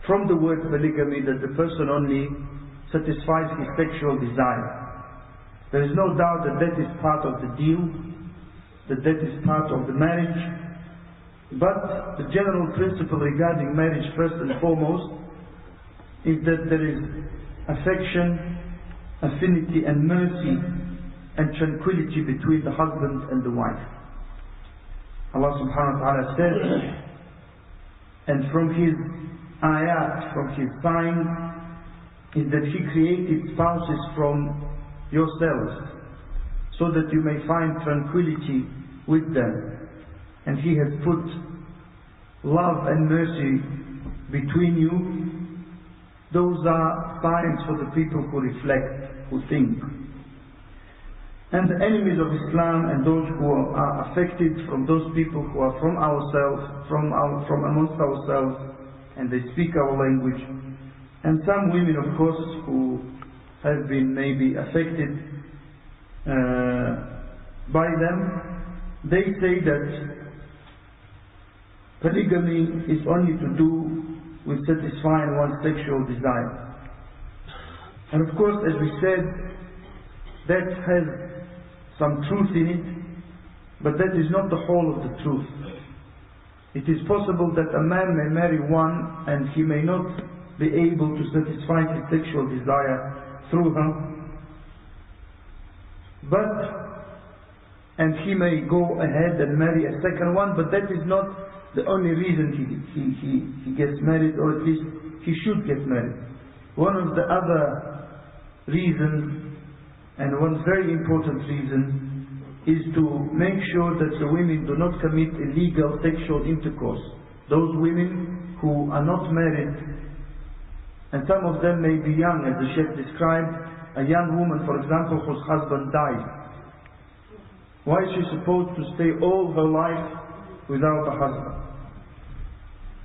[SPEAKER 2] from the word polygamy, that the person only satisfies his sexual desire. There is no doubt that that is part of the deal, that is part of the marriage. But the general principle regarding marriage, first and foremost, is that there is affection, affinity and mercy and tranquility between the husband and the wife. Allah subhanahu wa ta'ala said, and from His ayat, from His signs, is that He created spouses from yourselves, so that you may find tranquility with them. And He has put love and mercy between you. Those are signs for the people who reflect, who think. And the enemies of Islam and those who are affected from those people who are from ourselves, from amongst ourselves, and they speak our language. And some women, of course, who have been maybe affected by them, they say that polygamy is only to do with satisfying one's sexual desire. And of course, as we said, that has some truth in it, but that is not the whole of the truth. It is possible that a man may marry one and he may not be able to satisfy his sexual desire through her, and he may go ahead and marry a second one, but that is not the only reason he gets married, or at least he should get married. One of the other reasons, and one very important reason, is to make sure that the women do not commit illegal sexual intercourse. Those women who are not married, and some of them may be young, as the Sheikh described, a young woman, for example, whose husband died. Why is she supposed to stay all her life without a husband?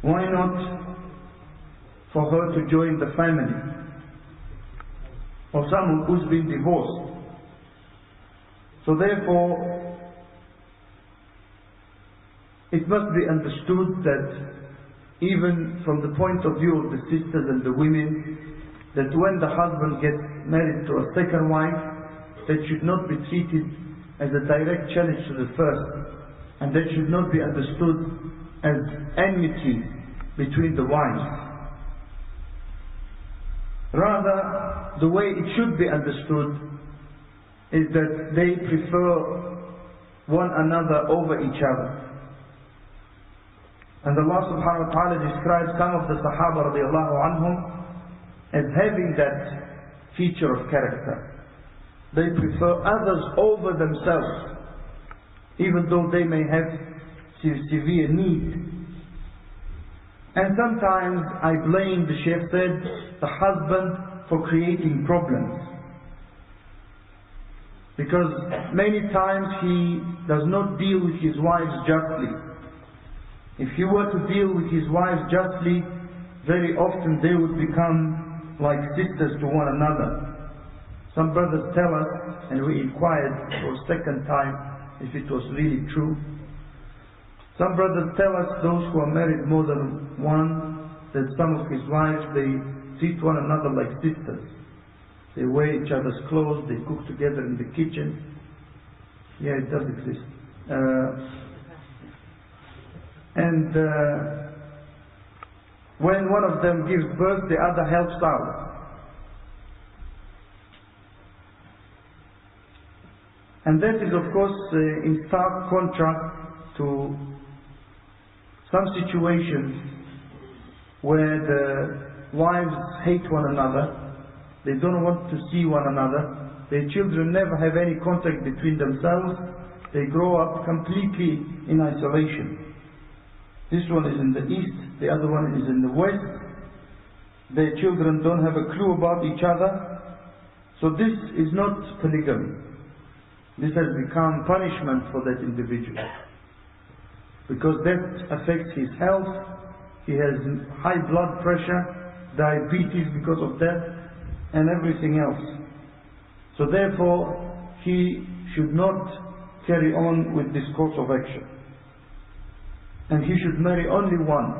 [SPEAKER 2] Why not for her to join the family? Or someone who's been divorced. So therefore, it must be understood that even from the point of view of the sisters and the women, that when the husband gets married to a second wife, that should not be treated as a direct challenge to the first, and that should not be understood as enmity between the wives. Rather, the way it should be understood is that they prefer one another over each other. And Allah subhanahu wa ta'ala describes some of the Sahaba radiallahu anhum as having that feature of character. They prefer others over themselves, even though they may have severe need. And sometimes I blame, the Sheikh said, the husband for creating problems. Because many times he does not deal with his wives justly. If he were to deal with his wives justly, very often they would become like sisters to one another. Some brothers tell us, and we inquired for a second time if it was really true. Some brothers tell us, those who are married more than one, that some of his wives, they treat one another like sisters. They wear each other's clothes, they cook together in the kitchen. Yeah, it does exist. When one of them gives birth, the other helps out. And that is, of course, in stark contrast to some situations where the wives hate one another, they don't want to see one another, their children never have any contact between themselves, they grow up completely in isolation. This one is in the east, the other one is in the west, their children don't have a clue about each other. So this is not polygamy. This has become punishment for that individual, because that affects his health. He has high blood pressure, diabetes because of that, and everything else. So therefore, he should not carry on with this course of action. And he should marry only one.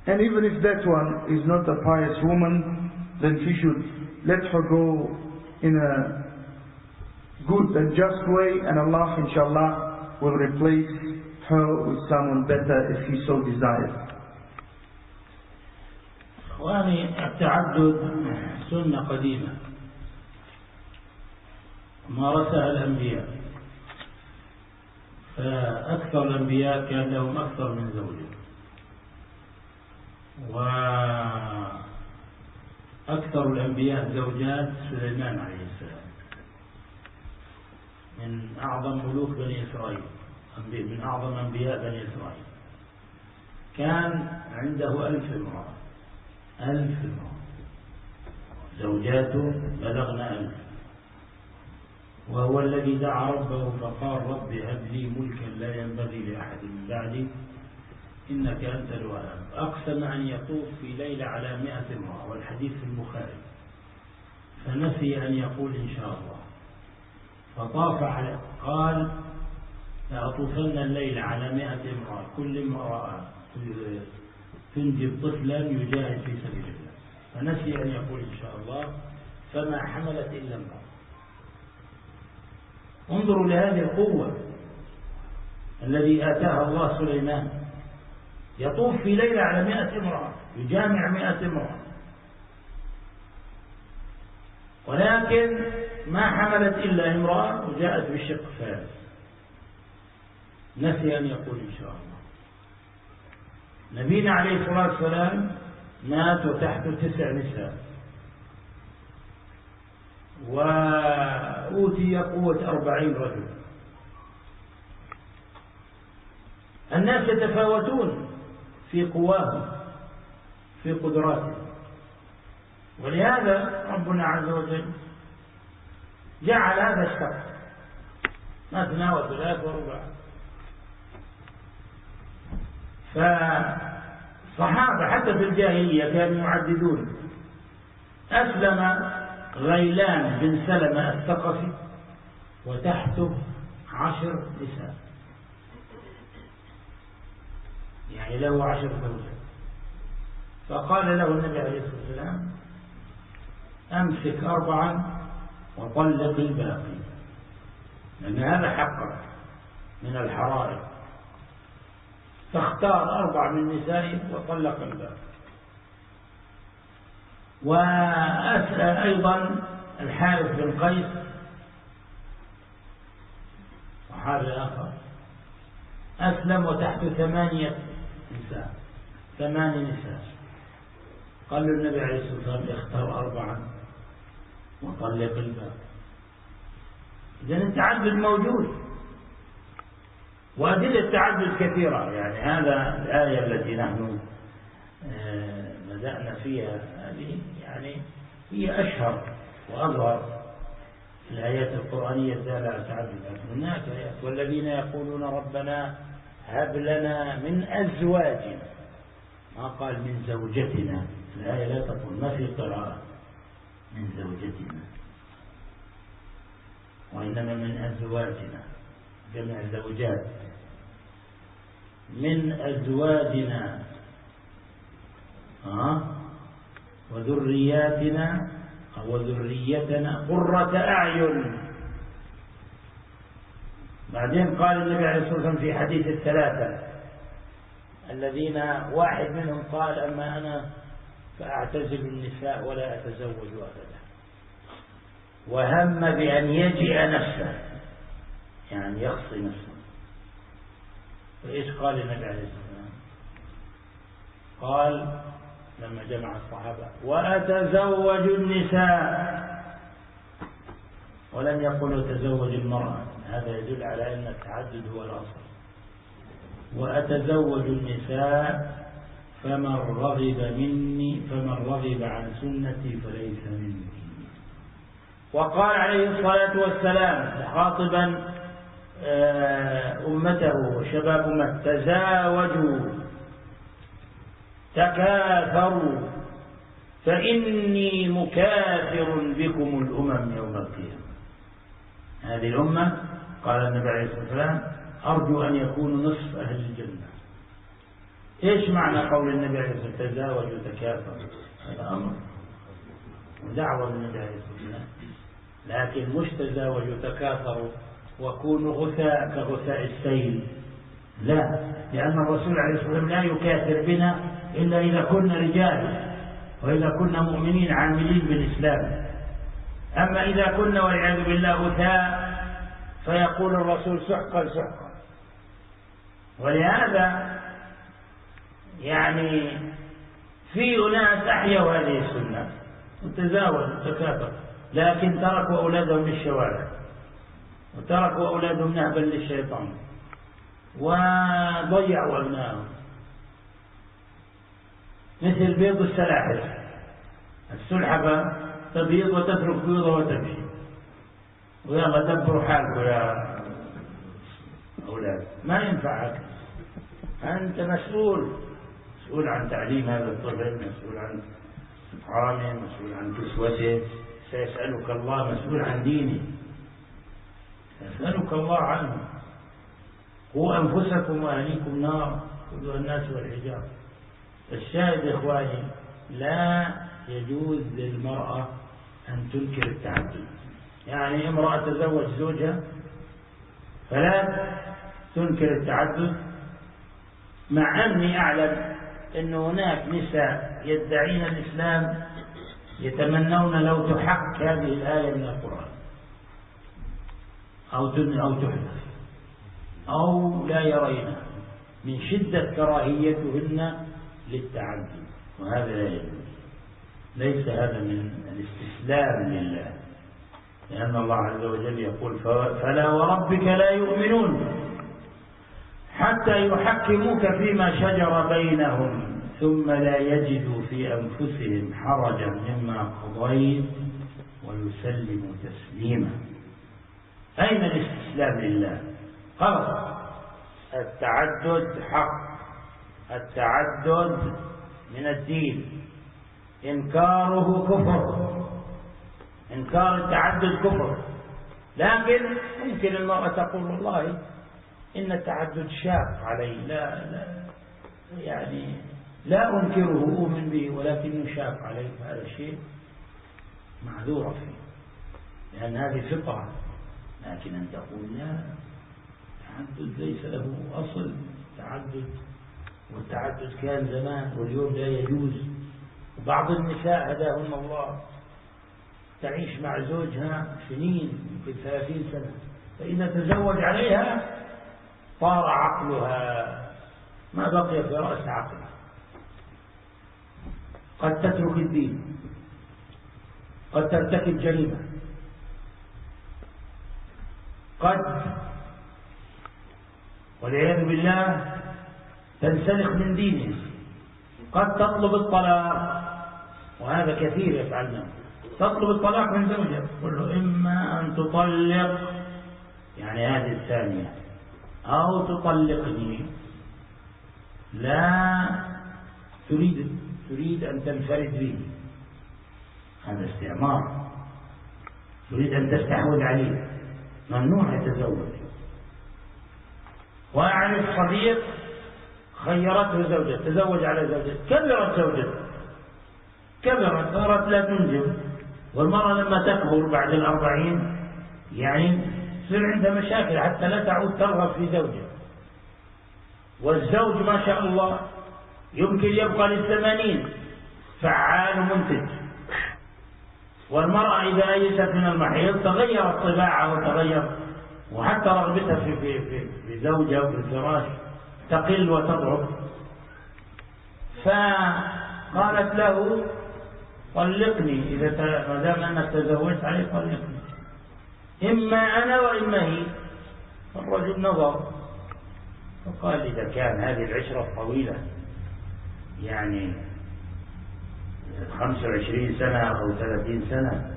[SPEAKER 2] And even if that one is not a pious woman, then he should let her go in a good and just way, and Allah inshallah will replace her with someone better if he so desires.
[SPEAKER 1] إخواني، التعدد سنة قديمة مارسها الأنبياء، فأكثر الأنبياء كان لهم أكثر من زوجة، وأكثر الأنبياء زوجات سليمان عليه السلام، من أعظم ملوك بني إسرائيل، من أعظم أنبياء بني إسرائيل، كان عنده 1000 امرأة، 1000 امرأة، زوجاته بلغن 1000، وهو الذي دعا ربه فقال رب هب لي ملكا لا ينبغي لأحد من بعدي إنك أنت الوهاب. أقسم أن يطوف في ليلة على 100 امرأة، والحديث في البخاري، فنسي أن يقول إن شاء الله، فطاف على قال لأطوفن الليل على 100 امرأة كل امرأة تنجب طفلا يجاهد في سبيل الله، فنسي أن يقول إن شاء الله فما حملت إلا امرأة. انظروا لهذه القوة الذي آتاها الله سليمان، يطوف في ليلة على 100 امرأة، يجامع 100 امرأة، ولكن ما حملت إلا امرأة وجاءت بالشق فارس، نسي أن يقول إن شاء الله. نبينا عليه الصلاة والسلام مات وتحته 9 نساء، وأوتي قوة 40 رجل. الناس يتفاوتون في قواهم في قدراتهم، ولهذا ربنا عز وجل جعل هذا الشق مثنى وثلاث ورباع. فالصحابة حتى في الجاهلية كانوا يعددون. أسلم غيلان بن سلمة الثقفي وتحته 10 نساء، يعني له 10 زوجات. فقال له النبي عليه الصلاة والسلام أمسك 4 وطلق الباقي، لأن هذا حقك من الحرائر. فاختار 4 من نسائه وطلق الباقي. وأسأل أيضا الحارث بن قيس صحابي آخر أسلم وتحته 8 نساء، 8 نساء. قال له النبي عليه الصلاة والسلام اختار 4 وطلق الباقي. إذن التعدد موجود، وأدلة التعدد كثيرة. يعني هذا الآية التي نحن بدأنا فيها هذه يعني هي أشهر وأظهر الآيات القرآنية الدالة على التعدد. هناك آيات والذين يقولون ربنا هب لنا من أزواجنا، ما قال من زوجتنا، الآية لا تقول، ما في قراءة من زوجتنا، وإنما من أزواجنا، جمع زوجات، من أزواجنا وذرياتنا أو ذريتنا قرة أعين. بعدين قال النبي عليه الصلاة والسلام في حديث الثلاثة الذين واحد منهم قال أما أنا فأعتزل النساء ولا أتزوج أبدا، وهم بأن يجئ نفسه، يعني يخصي نفسه. فإيش قال النبي عليه الصلاة والسلام؟ قال لما جمع الصحابة وأتزوج النساء، ولم يقل تزوج المرأة. هذا يدل على أن التعدد هو الأصل. وأتزوج النساء فمن رغب عن سنتي فليس مني. وقال عليه الصلاة والسلام مخاطبا أمته وشباب أمته تزاوجوا تكاثروا فإني مكاثر بكم الأمم يوم القيامة. هذه الأمة قال النبي عليه الصلاة والسلام أرجو أن يكونوا نصف أهل الجنة. إيش معنى قول النبي عليه الصلاة والسلام تزاوجوا تكاثروا؟ هذا أمر ودعوة من النبي عليه الصلاة والسلام، لكن مش تزاوجوا تكاثروا وكونوا غثاء كغثاء السيل، لا، لأن الرسول عليه الصلاة والسلام لا يكاثر بنا إلا إذا كنا رجال وإذا كنا مؤمنين عاملين بالإسلام. أما إذا كنا والعياذ بالله غثاء فيقول الرسول سحقا سحقا. ولهذا يعني في أناس أحيوا هذه السنة وتزاوجوا التكاثر، لكن تركوا أولادهم للشوارع وتركوا أولادهم نهبا للشيطان وضيعوا أبنائهم، مثل بيض السلاحف، السلحفة تبيض وتترك بيضة وتمشي، ويلا دبروا حالكم يا أولاد، ما ينفعك، أنت مسؤول عن تعليم هذا الطفل، مسؤول عن طعامه، مسؤول عن كسوته، سيسألك الله، مسؤول عن دينه. يسألك الله عنه. قوا أنفسكم وأهليكم نار وقودها الناس والحجارة. الشاهد يا إخواني لا يجوز للمرأة أن تنكر التعدد. يعني امرأة تزوج زوجها فلا تنكر التعدد، مع أني أعلم أن هناك نساء يدعين الإسلام يتمنون لو تحق هذه الآية من القرآن أو تحدث أو لا يرينا من شدة كراهيتهن للتعدد، وهذا لا يجوز. ليس هذا من الاستسلام لله، لأن الله عز وجل يقول فلا وربك لا يؤمنون حتى يحكموك فيما شجر بينهم ثم لا يجدوا في أنفسهم حرجا مما قضيت ويسلموا تسليما. أين الاستسلام لله؟ خلاص، التعدد حق، التعدد من الدين، إنكاره كفر، إنكار التعدد كفر. لكن ممكن المرأة تقول والله إن التعدد شاق علي، يعني لا أنكره أؤمن به ولكنه شاق علي، هذا شيء معذور فيه لأن هذه فطرة. لكن أن تقول لا، التعدد ليس له أصل تعدد، والتعدد كان زمان واليوم لا يجوز. بعض النساء هداهن الله تعيش مع زوجها سنين يمكن 30 سنة، فإذا تزوج عليها طار عقلها، ما بقي في رأس عقلها. قد تترك الدين، قد ترتكب جريمة، قد والعياذ بالله تنسلخ من دينه، قد تطلب الطلاق، وهذا كثير يفعلنا، تطلب الطلاق من زوجها، تقول له إما أن تطلق يعني هذه الثانية أو تطلقني. لا تريد أن تنفرد به، هذا استعمار، تريد أن تستحوذ عليه، ممنوع يتزوج. وأعرف صديق خيرته زوجة، تزوج على زوجة، كبرت زوجته، كبرت صارت لا تنجب، والمرأة لما تكبر بعد 40 يعني تصير عندها مشاكل حتى لا تعود ترغب في زوجها. والزوج ما شاء الله يمكن يبقى ل80 فعال ومنتج، والمرأة إذا أيست من المحيض تغيرت طباعها وتغير، وحتى رغبتها في زوجها وفي الفراش تقل وتضعف. فقالت له طلقني، إذا ما دام أنك تزوجت عليه طلقني، إما أنا وإما هي. الرجل نظر فقال إذا كان هذه العشرة طويلة يعني 25 سنة أو 30 سنة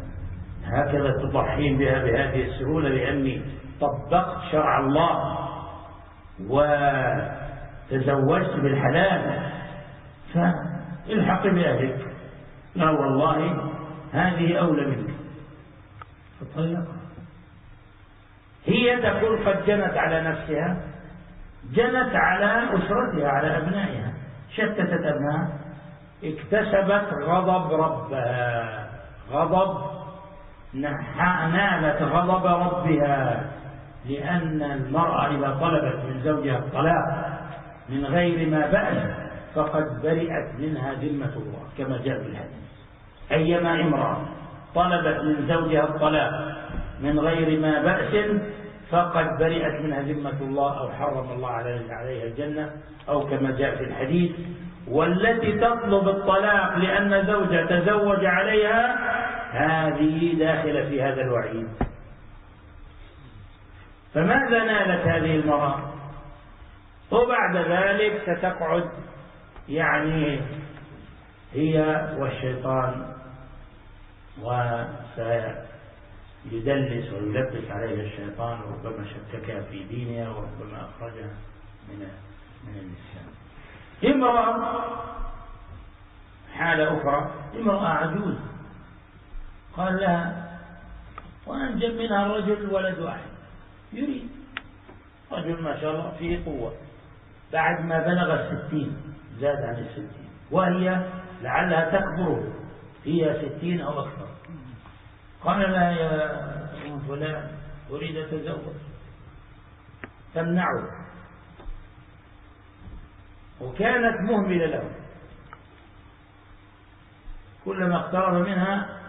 [SPEAKER 1] هكذا تضحين بها بهذه السهولة لأني طبقت شرع الله وتزوجت بالحلال، فالحق بأهلك. لا والله هذه أولى منك، فطلقها. هي تقول قد جنت على نفسها، جنت على أسرتها، على أبنائها، شتتت أبنائها، اكتسبت غضب ربها، نالت غضب ربها. لأن المرأة إذا طلبت من زوجها الطلاق من غير ما بأس فقد برئت منها ذمة الله كما جاء في الحديث. أيما امرأة طلبت من زوجها الطلاق من غير ما بأس فقد برئت منها ذمة الله أو حرم الله عليها الجنة، أو كما جاء في الحديث. والتي تطلب الطلاق لأن زوجها تزوج عليها هذه داخلة في هذا الوعيد. فماذا نالت هذه المرأة؟ وبعد ذلك ستقعد يعني هي والشيطان وسيدلس ويلبس عليها الشيطان، وربما شككها في دينها وربما أخرجها من الإسلام. امرأة حالة أخرى، امرأة عجوز قال لها وأنجب منها الرجل ولد واحد، يريد رجل ما شاء الله فيه قوة، بعد ما بلغ 60 زاد عن 60، وهي لعلها تكبر، هي 60 أو أكثر. قال لا يا فلان أريد أتزوج، تمنعه، وكانت مهملة له، كلما اقترب منها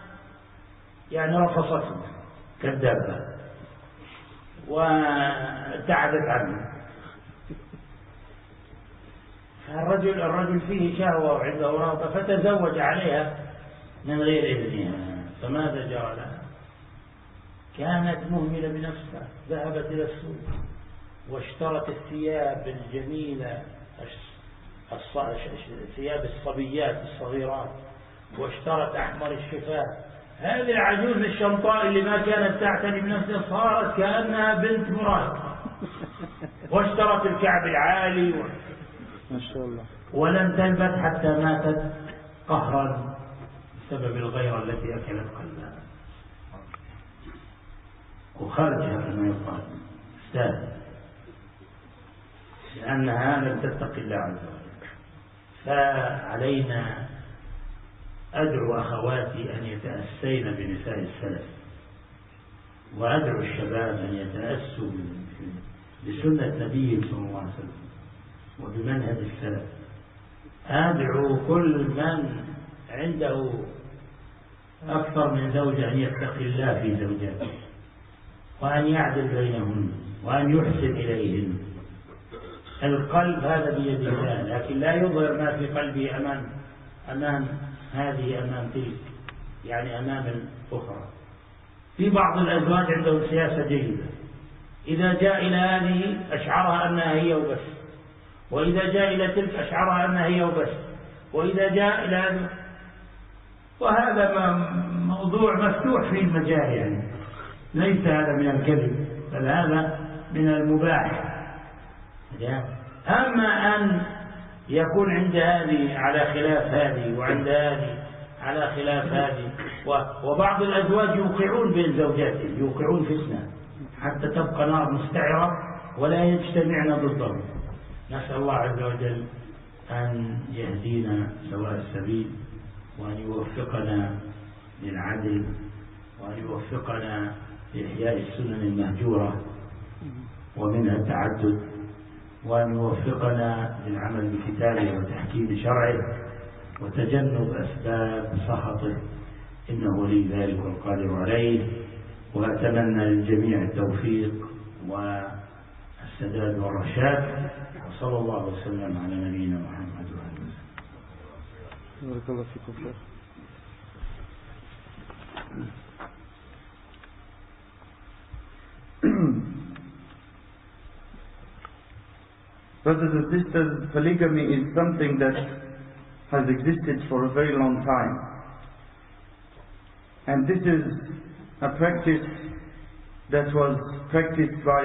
[SPEAKER 1] يعني رفصته كالدابة وابتعدت عنه. الرجل فيه شهوة وعنده رغبة، فتزوج عليها من غير إذنها. فماذا جرى لها؟ كانت مهملة بنفسها، ذهبت إلى السوق واشترت الثياب الجميلة، ثياب الصبيات الصغيرات، واشترت أحمر الشفاه. هذه العجوز الشمطاء اللي ما كانت تعتني بنفسها صارت كأنها بنت مراهقة، واشترت الكعب العالي
[SPEAKER 2] ما شاء الله،
[SPEAKER 1] ولم تلبث حتى ماتت قهرا بسبب الغيرة التي أكلت قلبها وخرجها كما يقال استاذ، لأنها لم تتق الله عز وجل. فعلينا أدعو أخواتي أن يتأسين بنساء السلف، وأدعو الشباب أن يتأسوا بسنة نبي صلى الله عليه وسلم وبمنهج السلف. أدعو كل من عنده أكثر من زوجة أن يتقي الله في زوجاته، وأن يعدل بينهن، وأن يحسن إليهن. القلب هذا بيد الله، لكن لا يظهر ما في قلبه أمام هذه أمام تلك، يعني أمام الأخرى. في بعض الأزواج عندهم سياسة جيدة، إذا جاء إلى هذه أشعرها أنها هي وبس، وإذا جاء إلى تلك أشعرها أنها هي وبس، وإذا جاء إلى هذا، وهذا موضوع مفتوح فيه المجال، يعني ليس هذا من الكذب، بل هذا من المباح. أما أن يكون عند هذه على خلاف هذه، وعند هذه على خلاف هذه، وبعض الأزواج يوقعون بين زوجاتهم، يوقعون فتنة حتى تبقى نار مستعرة ولا يجتمعن ضدهم. نسأل الله عز وجل أن يهدينا سواء السبيل، وأن يوفقنا للعدل، وأن يوفقنا لإحياء السنن المهجورة ومنها التعدد، وأن يوفقنا للعمل بكتابه وتحكيم شرعه وتجنب أسباب سخطه، إنه ولي ذلك والقادر عليه. وأتمنى للجميع التوفيق والسداد والرشاد، وصلى الله وسلم على نبينا محمد وعلى آله وسلم.
[SPEAKER 2] بارك الله فيكم شيخ. Brothers and sisters, polygamy is something that has existed for a very long time. And this is a practice that was practiced by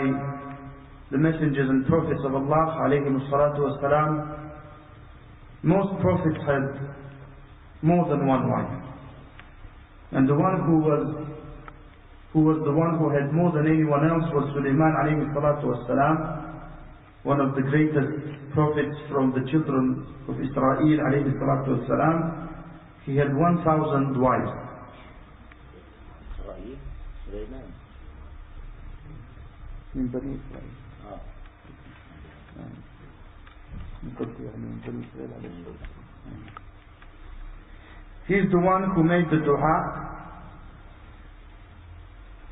[SPEAKER 2] the messengers and prophets of Allah alayhimus salatu wassalam. Most prophets had more than one wife. And the one who was the one who had more than anyone else was Sulaiman alayhi salatu wassalam, one of the greatest prophets from the children of Israel alayhi salatu wassalam. He had 1,000 wives. من بني إسرائيل. He is the one who made the dua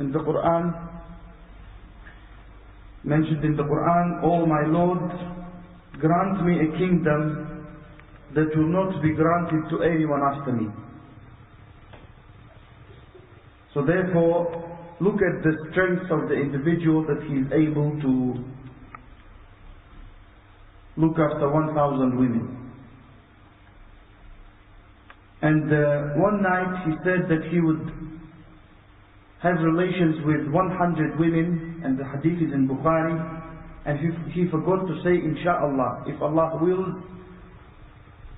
[SPEAKER 2] in the Quran, mentioned in the Quran, "O my Lord, grant me a kingdom that will not be granted to anyone after me." So therefore, look at the strength of the individual, that he is able to look after 1,000 women. And one night he said that he would have relations with 100 women, and the hadith is in Bukhari, and he forgot to say Insha'Allah, if Allah wills.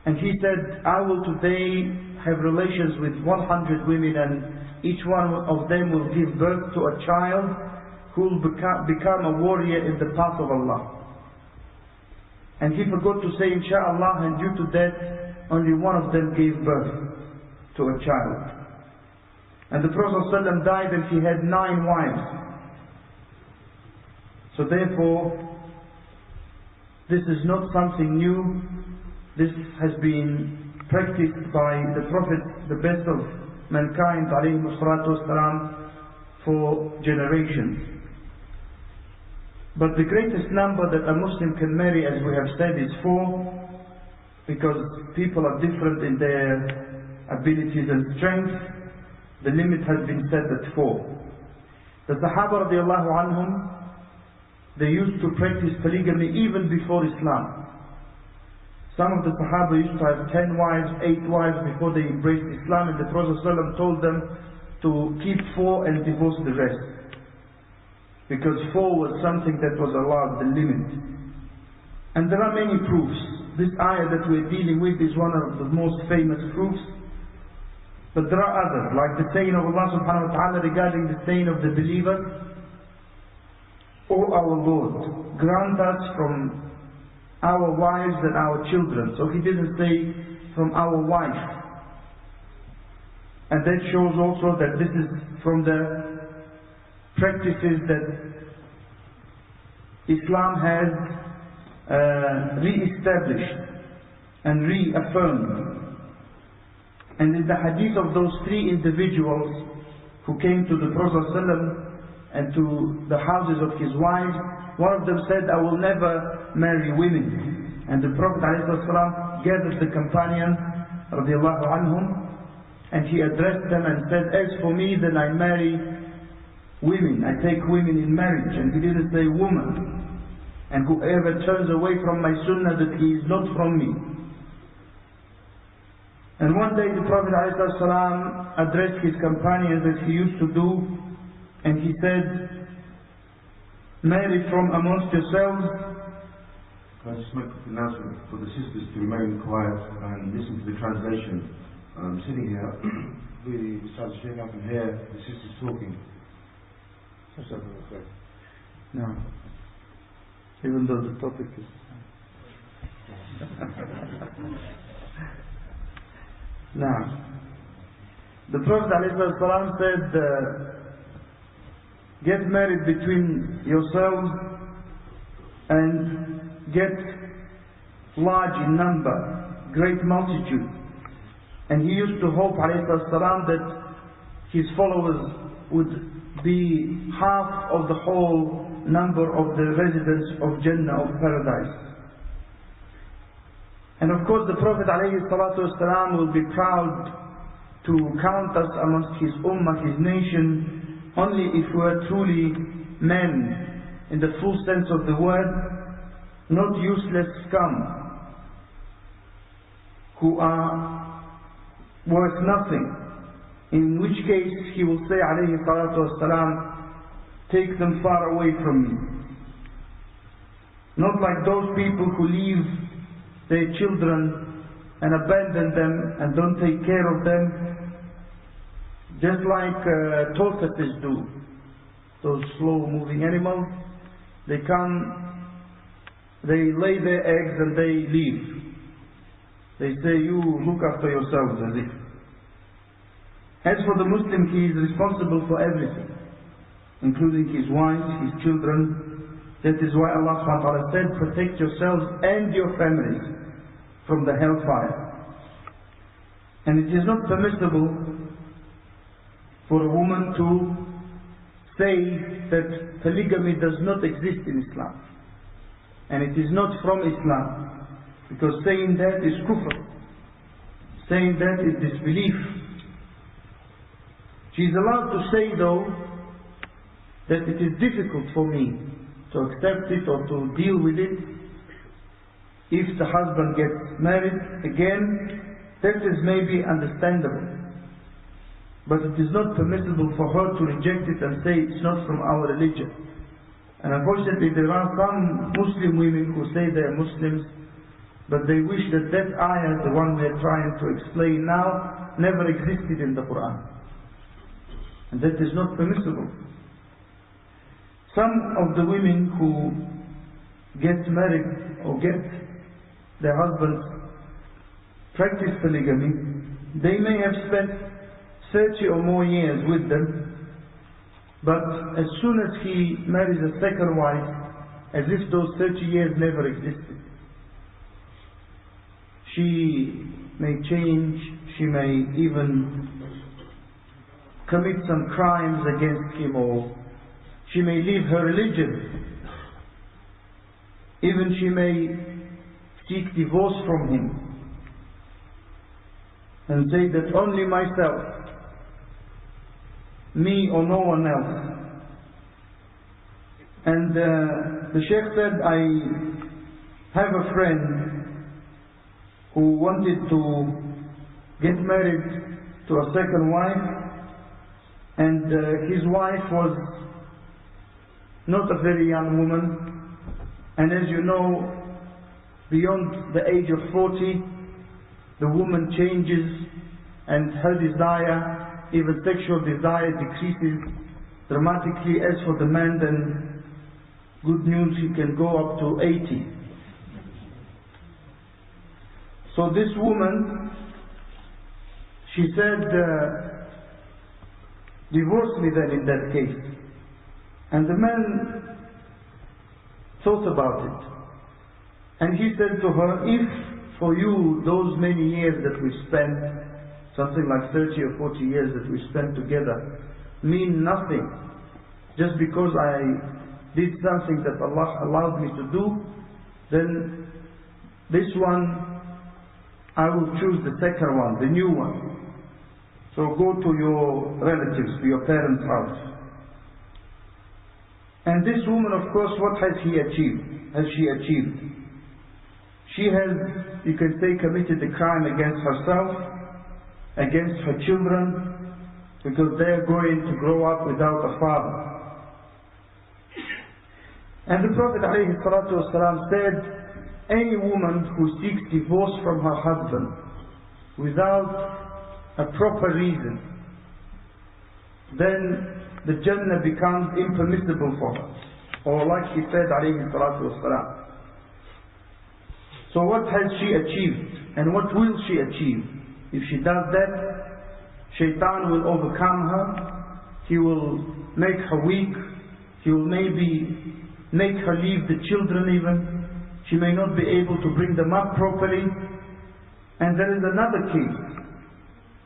[SPEAKER 2] And he said, I will today have relations with 100 women, and each one of them will give birth to a child, who will become a warrior in the path of Allah. And he forgot to say Insha'Allah, and due to that, only one of them gave birth to a child. And the Prophet ﷺ died and he had 9 wives. So therefore, this is not something new. This has been practiced by the Prophet, the best of mankind, alayhi salatu wassalam, for generations. But the greatest number that a Muslim can marry, as we have said, is 4, because people are different in their abilities and strengths. The limit has been set at 4. The Sahaba radiallahu anhum, they used to practice polygamy even before Islam. Some of the Sahaba used to have 10 wives, 8 wives before they embraced Islam, and the Prophet ﷺ told them to keep 4 and divorce the rest. Because 4 was something that was allowed, the limit. And there are many proofs. This ayah that we're dealing with is one of the most famous proofs. But there are others, like the saying of Allah subhanahu wa ta'ala regarding the saying of the believers, O our Lord, grant us from our wives and our children. So he didn't say from our wife. And that shows also that this is from the practices that Islam has re-established and reaffirmed. And in the hadith of those 3 individuals who came to the Prophet ﷺ and to the houses of his wives, one of them said, I will never marry women. And the Prophet ﷺ gathered the companions radiallahu anhum, and he addressed them and said, as for me, then I marry women, I take women in marriage. And he didn't say woman. And whoever turns away from my sunnah, that he is not from me. And one day the Prophet ﷺ addressed his companions as he used to do, and he said, marry from amongst yourselves.
[SPEAKER 3] Can I just make an announcement for the sisters to remain quiet and listen to the translation? I'm sitting here, really, besides the Sheikh, I can hear the sisters talking.
[SPEAKER 2] No. Even though the topic is... Now, the Prophet ﷺ said, get married between yourselves and get large in number, great multitude. And he used to hope ﷺ that his followers would be half of the whole number of the residents of Jannah, of paradise. And of course the Prophet ﷺ will be proud to count us amongst his ummah, his nation, only if we are truly men in the full sense of the word, not useless scum who are worth nothing. In which case he will say alayhi salatu wassalam, take them far away from me. Not like those people who leave their children and abandon them and don't take care of them, just like tortoises do. Those slow moving animals, they come, they lay their eggs and they leave. They say, you look after yourselves, as if. As for the Muslim, he is responsible for everything, including his wives, his children. That is why Allah subhanahu wa ta'ala said, protect yourselves and your families from the hellfire. And it is not permissible for a woman to say that polygamy does not exist in Islam. And it is not from Islam. Because saying that is kufr. Saying that is disbelief. She is allowed to say though that it is difficult for me to accept it or to deal with it. If the husband gets married again, that is maybe understandable. But it is not permissible for her to reject it and say it's not from our religion. And unfortunately there are some Muslim women who say they are Muslims, but they wish that that ayah, the one we are trying to explain now, never existed in the Quran. And that is not permissible. some of the women who get married or get their husbands practice polygamy, they may have spent 30 or more years with them, but as soon as he marries a second wife, as if those 30 years never existed. She may change, she may even commit some crimes against him, or she may leave her religion. Even she may seek divorce from him and say that only myself, me or no one else. And the Sheikh said, I have a friend who wanted to get married to a second wife, and his wife was not a very young woman, and as you know, beyond the age of 40, the woman changes and her desire, even sexual desire, decreases dramatically. As for the man, then good news, he can go up to 80. So this woman, she said, divorce me then in that case. And the man thought about it. And he said to her, if for you those many years that we spent, something like 30 or 40 years that we spent together, mean nothing, just because I did something that Allah allowed me to do, then this one, I will choose the second one, the new one. So go to your relatives, to your parents' house. And this woman, of course, what has she achieved? She has, you can say, committed a crime against herself, against her children, because they are going to grow up without a father. And the Prophet ﷺ said, any woman who seeks divorce from her husband without a proper reason, then the Jannah becomes impermissible for her. Or like he said, ﷺ. So what has she achieved? And what will she achieve? If she does that, Shaitan will overcome her. He will make her weak. He will maybe make her leave the children even. She may not be able to bring them up properly. And there is another case,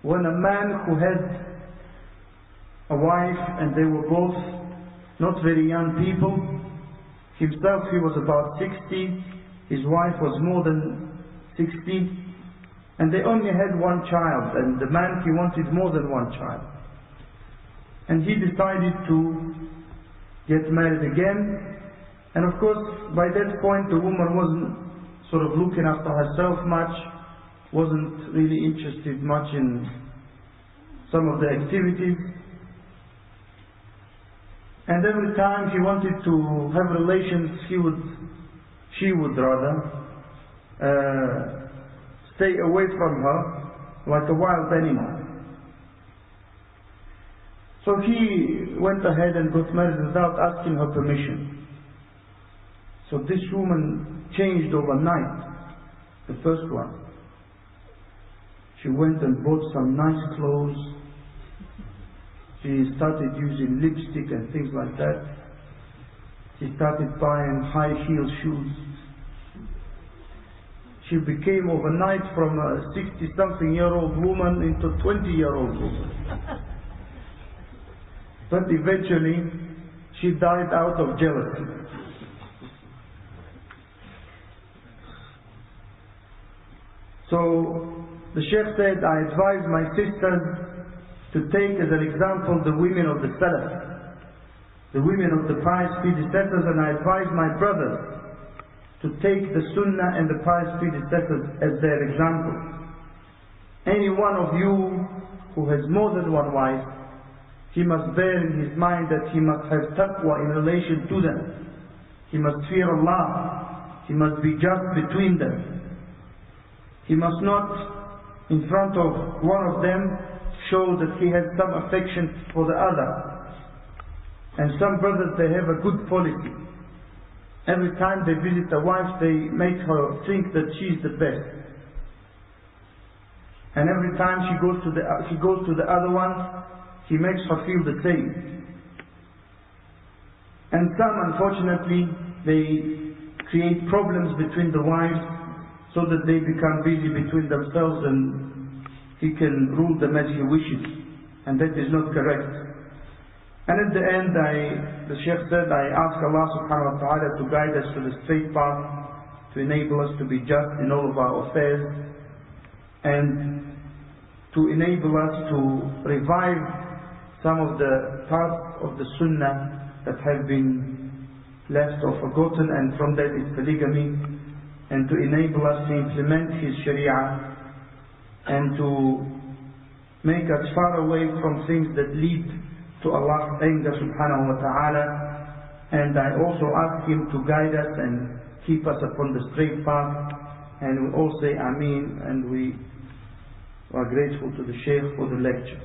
[SPEAKER 2] when a man who had a wife and they were both not very young people, himself he was about 60, his wife was more than 60, and they only had one child, and the man he wanted more than one child. And he decided to get married again. And of course, by that point, the woman wasn't sort of looking after herself much, wasn't really interested much in some of the activities. And every time he wanted to have relations, she would rather stay away from her like a wild animal. So he went ahead and got married without asking her permission. So this woman changed overnight, the first one. She went and bought some nice clothes. She started using lipstick and things like that. She started buying high heel shoes. She became overnight from a 60-something-year-old woman into a 20-year-old woman. But eventually, she died out of jealousy. So the Sheikh said, I advise my sisters to take as an example the women of the Salaf, the women of the pious predecessors, and I advise my brothers to take the Sunnah and the pious predecessors as their example. Any one of you who has more than one wife, he must bear in his mind that he must have taqwa in relation to them. He must fear Allah. He must be just between them. He must not, in front of one of them, show that he has some affection for the other. And some brothers, they have a good policy. Every time they visit a wife, they make her think that she's the best. And every time she goes to the other one, he makes her feel the same. And some, unfortunately, they create problems between the wives so that they become busy between themselves and he can rule them as he wishes. And that is not correct. And at the end, the Sheikh said, I ask Allah subhanahu wa ta'ala to guide us to the straight path, to enable us to be just in all of our affairs, and to enable us to revive some of the parts of the Sunnah that have been left or forgotten, and from that is polygamy, and to enable us to implement His Sharia, and to make us far away from things that lead to Allah's anger subhanahu wa ta'ala. And I also ask Him to guide us and keep us upon the straight path. And we all say Ameen, and we are grateful to the Shaykh for the lecture.